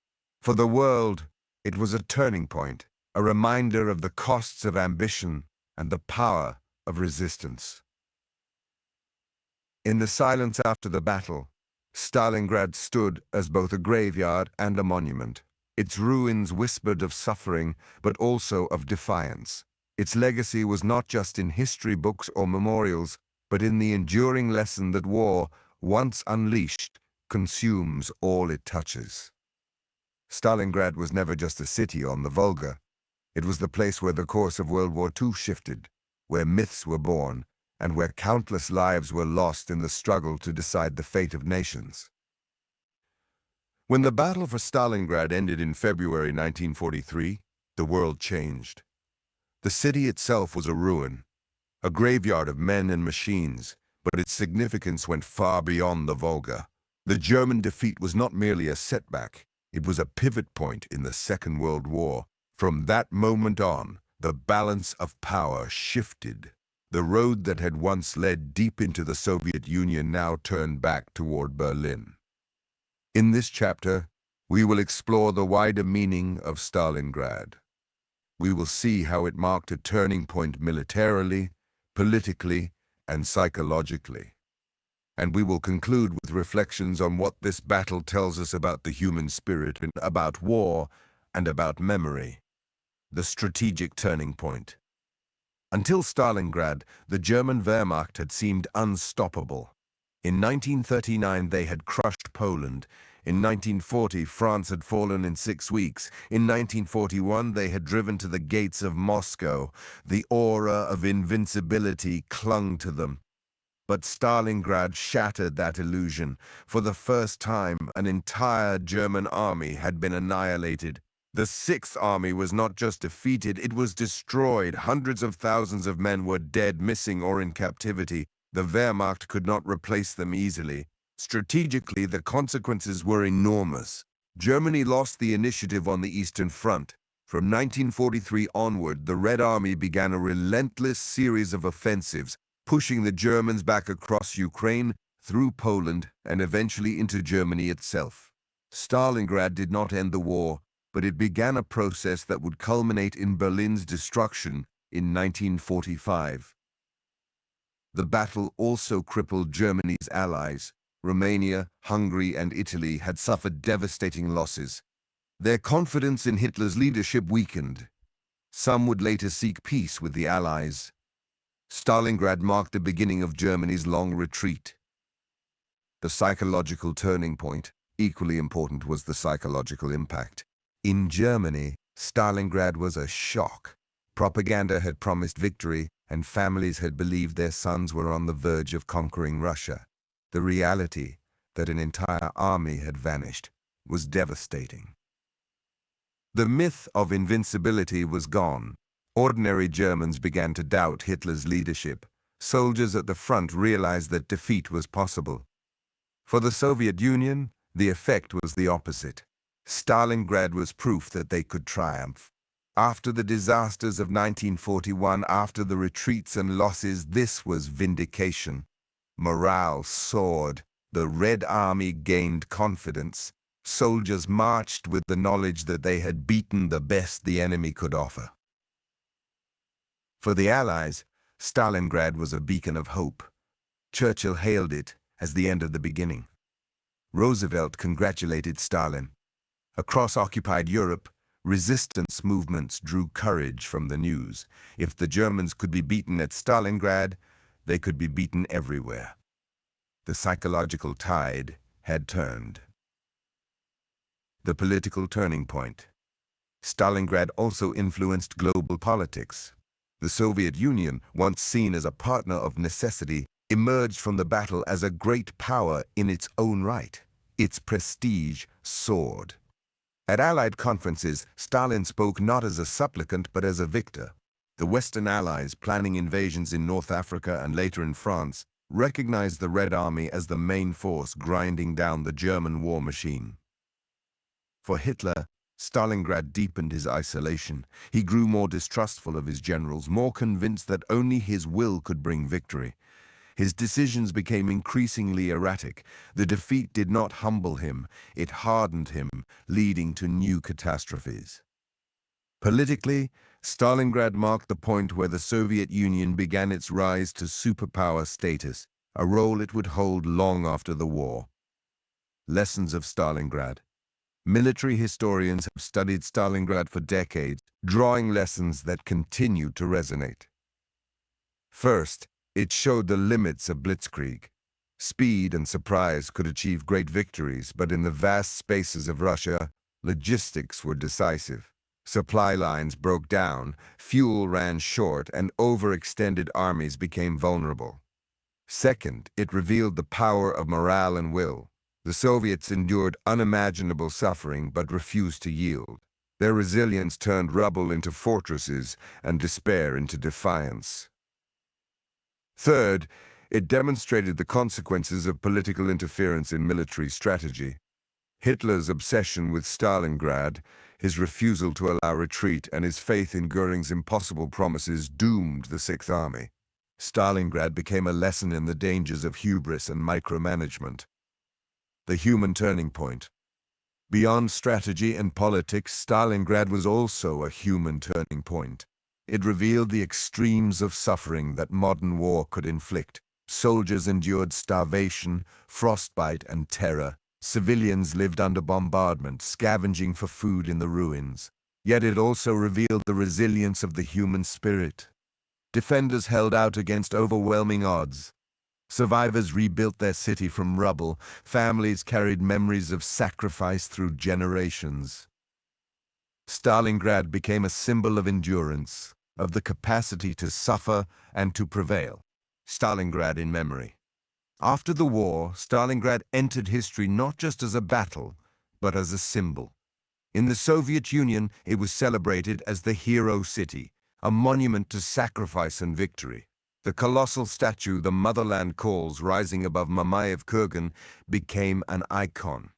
For the world, it was a turning point, a reminder of the costs of ambition and the power of resistance. In the silence after the battle, Stalingrad stood as both a graveyard and a monument. Its ruins whispered of suffering, but also of defiance. Its legacy was not just in history books or memorials, but in the enduring lesson that war, once unleashed, consumes all it touches. Stalingrad was never just a city on the Volga. It was the place where the course of World War II shifted, where myths were born, and where countless lives were lost in the struggle to decide the fate of nations. When the battle for Stalingrad ended in February 1943, the world changed. The city itself was a ruin, a graveyard of men and machines, but its significance went far beyond the Volga. The German defeat was not merely a setback, it was a pivot point in the Second World War. From that moment on, the balance of power shifted. The road that had once led deep into the Soviet Union now turned back toward Berlin. In this chapter, we will explore the wider meaning of Stalingrad. We will see how it marked a turning point militarily, politically, and psychologically. And we will conclude with reflections on what this battle tells us about the human spirit, about war, and about memory. The strategic turning point. Until Stalingrad, the German Wehrmacht had seemed unstoppable. In 1939, they had crushed Poland. In 1940, France had fallen in 6 weeks. In 1941, they had driven to the gates of Moscow. The aura of invincibility clung to them. But Stalingrad shattered that illusion. For the first time, an entire German army had been annihilated. The Sixth Army was not just defeated, it was destroyed. Hundreds of thousands of men were dead, missing, or in captivity. The Wehrmacht could not replace them easily. Strategically, the consequences were enormous. Germany lost the initiative on the Eastern Front. From 1943 onward, the Red Army began a relentless series of offensives, pushing the Germans back across Ukraine, through Poland, and eventually into Germany itself. Stalingrad did not end the war, but it began a process that would culminate in Berlin's destruction in 1945. The battle also crippled Germany's allies. Romania, Hungary, and Italy had suffered devastating losses. Their confidence in Hitler's leadership weakened. Some would later seek peace with the Allies. Stalingrad marked the beginning of Germany's long retreat. The psychological turning point, equally important, was the psychological impact. In Germany, Stalingrad was a shock. Propaganda had promised victory, and families had believed their sons were on the verge of conquering Russia. The reality, that an entire army had vanished, was devastating. The myth of invincibility was gone. Ordinary Germans began to doubt Hitler's leadership. Soldiers at the front realized that defeat was possible. For the Soviet Union, the effect was the opposite. Stalingrad was proof that they could triumph. After the disasters of 1941, after the retreats and losses, this was vindication. Morale soared. The Red Army gained confidence. Soldiers marched with the knowledge that they had beaten the best the enemy could offer. For the Allies, Stalingrad was a beacon of hope. Churchill hailed it as the end of the beginning. Roosevelt congratulated Stalin. Across occupied Europe, resistance movements drew courage from the news. If the Germans could be beaten at Stalingrad, they could be beaten everywhere. The psychological tide had turned. The political turning point. Stalingrad also influenced global politics. The Soviet Union, once seen as a partner of necessity, emerged from the battle as a great power in its own right. Its prestige soared. At Allied conferences, Stalin spoke not as a supplicant but as a victor. The Western Allies, planning invasions in North Africa and later in France, recognized the Red Army as the main force grinding down the German war machine. For Hitler, Stalingrad deepened his isolation. He grew more distrustful of his generals, more convinced that only his will could bring victory. His decisions became increasingly erratic. The defeat did not humble him, it hardened him, leading to new catastrophes. Politically, Stalingrad marked the point where the Soviet Union began its rise to superpower status, a role it would hold long after the war. Lessons of Stalingrad. Military historians have studied Stalingrad for decades, drawing lessons that continue to resonate. First, it showed the limits of blitzkrieg. Speed and surprise could achieve great victories, but in the vast spaces of Russia, logistics were decisive. Supply lines broke down, fuel ran short, and overextended armies became vulnerable. Second, it revealed the power of morale and will. The Soviets endured unimaginable suffering but refused to yield. Their resilience turned rubble into fortresses and despair into defiance. Third, it demonstrated the consequences of political interference in military strategy. Hitler's obsession with Stalingrad, his refusal to allow retreat, and his faith in Göring's impossible promises doomed the Sixth Army. Stalingrad became a lesson in the dangers of hubris and micromanagement. The human turning point. Beyond strategy and politics, Stalingrad was also a human turning point. It revealed the extremes of suffering that modern war could inflict. Soldiers endured starvation, frostbite, and terror. Civilians lived under bombardment, scavenging for food in the ruins. Yet it also revealed the resilience of the human spirit. Defenders held out against overwhelming odds. Survivors rebuilt their city from rubble. Families carried memories of sacrifice through generations. Stalingrad became a symbol of endurance, of the capacity to suffer and to prevail. Stalingrad in memory. After the war, Stalingrad entered history not just as a battle, but as a symbol. In the Soviet Union, it was celebrated as the hero city, a monument to sacrifice and victory. The colossal statue the motherland calls rising above Mamayev Kurgan became an icon.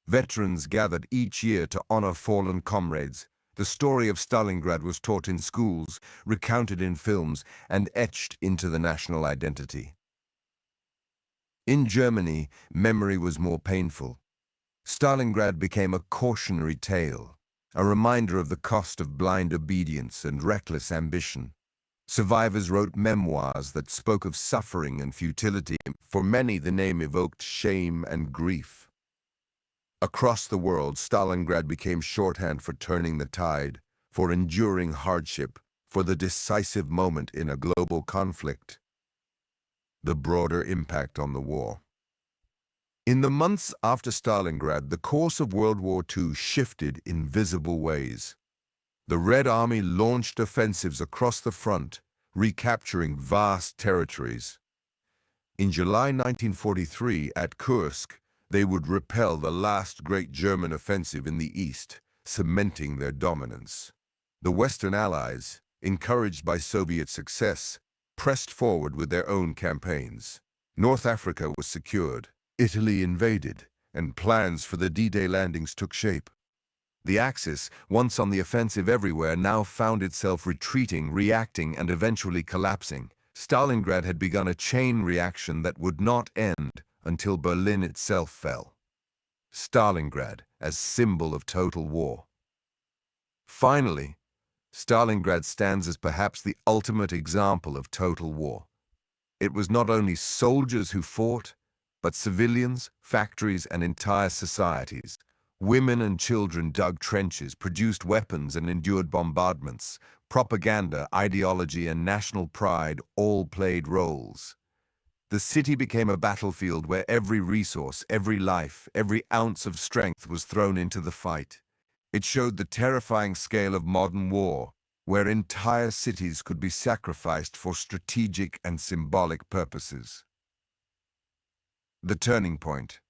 Veterans gathered each year to honor fallen comrades. The story of Stalingrad was taught in schools, recounted in films, and etched into the national identity. In Germany, memory was more painful. Stalingrad became a cautionary tale, a reminder of the cost of blind obedience and reckless ambition. Survivors wrote memoirs that spoke of suffering and futility. For many, the name evoked shame and grief. Across the world, Stalingrad became shorthand for turning the tide, for enduring hardship, for the decisive moment in a global conflict. The broader impact on the war. In the months after Stalingrad, the course of World War II shifted in visible ways. The Red Army launched offensives across the front, recapturing vast territories. In July 1943, at Kursk, they would repel the last great German offensive in the east, cementing their dominance. The Western Allies, encouraged by Soviet success, pressed forward with their own campaigns. North Africa was secured, Italy invaded, and plans for the D-Day landings took shape. The Axis, once on the offensive everywhere, now found itself retreating, reacting, and eventually collapsing. Stalingrad had begun a chain reaction that would not end until Berlin itself fell. Stalingrad as symbol of total war. Finally, Stalingrad stands as perhaps the ultimate example of total war. It was not only soldiers who fought, but civilians, factories, and entire societies. Women and children dug trenches, produced weapons, and endured bombardments. Propaganda, ideology, and national pride all played roles. The city became a battlefield where every resource, every life, every ounce of strength was thrown into the fight. It showed the terrifying scale of modern war, where entire cities could be sacrificed for strategic and symbolic purposes. The turning point.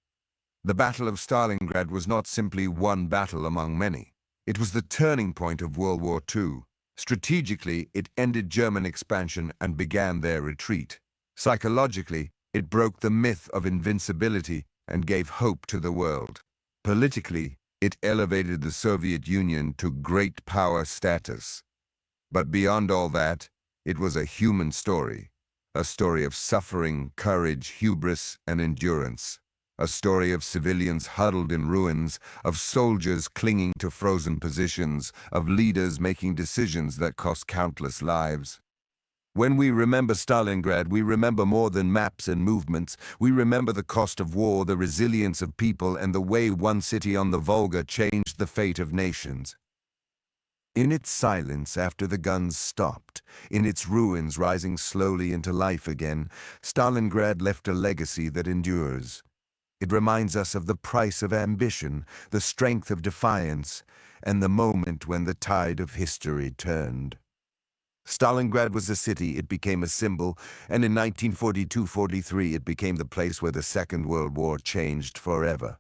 The Battle of Stalingrad was not simply one battle among many. It was the turning point of World War II. Strategically, it ended German expansion and began their retreat. Psychologically, it broke the myth of invincibility and gave hope to the world. Politically, it elevated the Soviet Union to great power status. But beyond all that, it was a human story. A story of suffering, courage, hubris, and endurance. A story of civilians huddled in ruins, of soldiers clinging to frozen positions, of leaders making decisions that cost countless lives. When we remember Stalingrad, we remember more than maps and movements. We remember the cost of war, the resilience of people, and the way one city on the Volga changed the fate of nations. In its silence after the guns stopped, in its ruins rising slowly into life again, Stalingrad left a legacy that endures. It reminds us of the price of ambition, the strength of defiance, and the moment when the tide of history turned. Stalingrad was a city, it became a symbol, and in 1942-43 it became the place where the Second World War changed forever.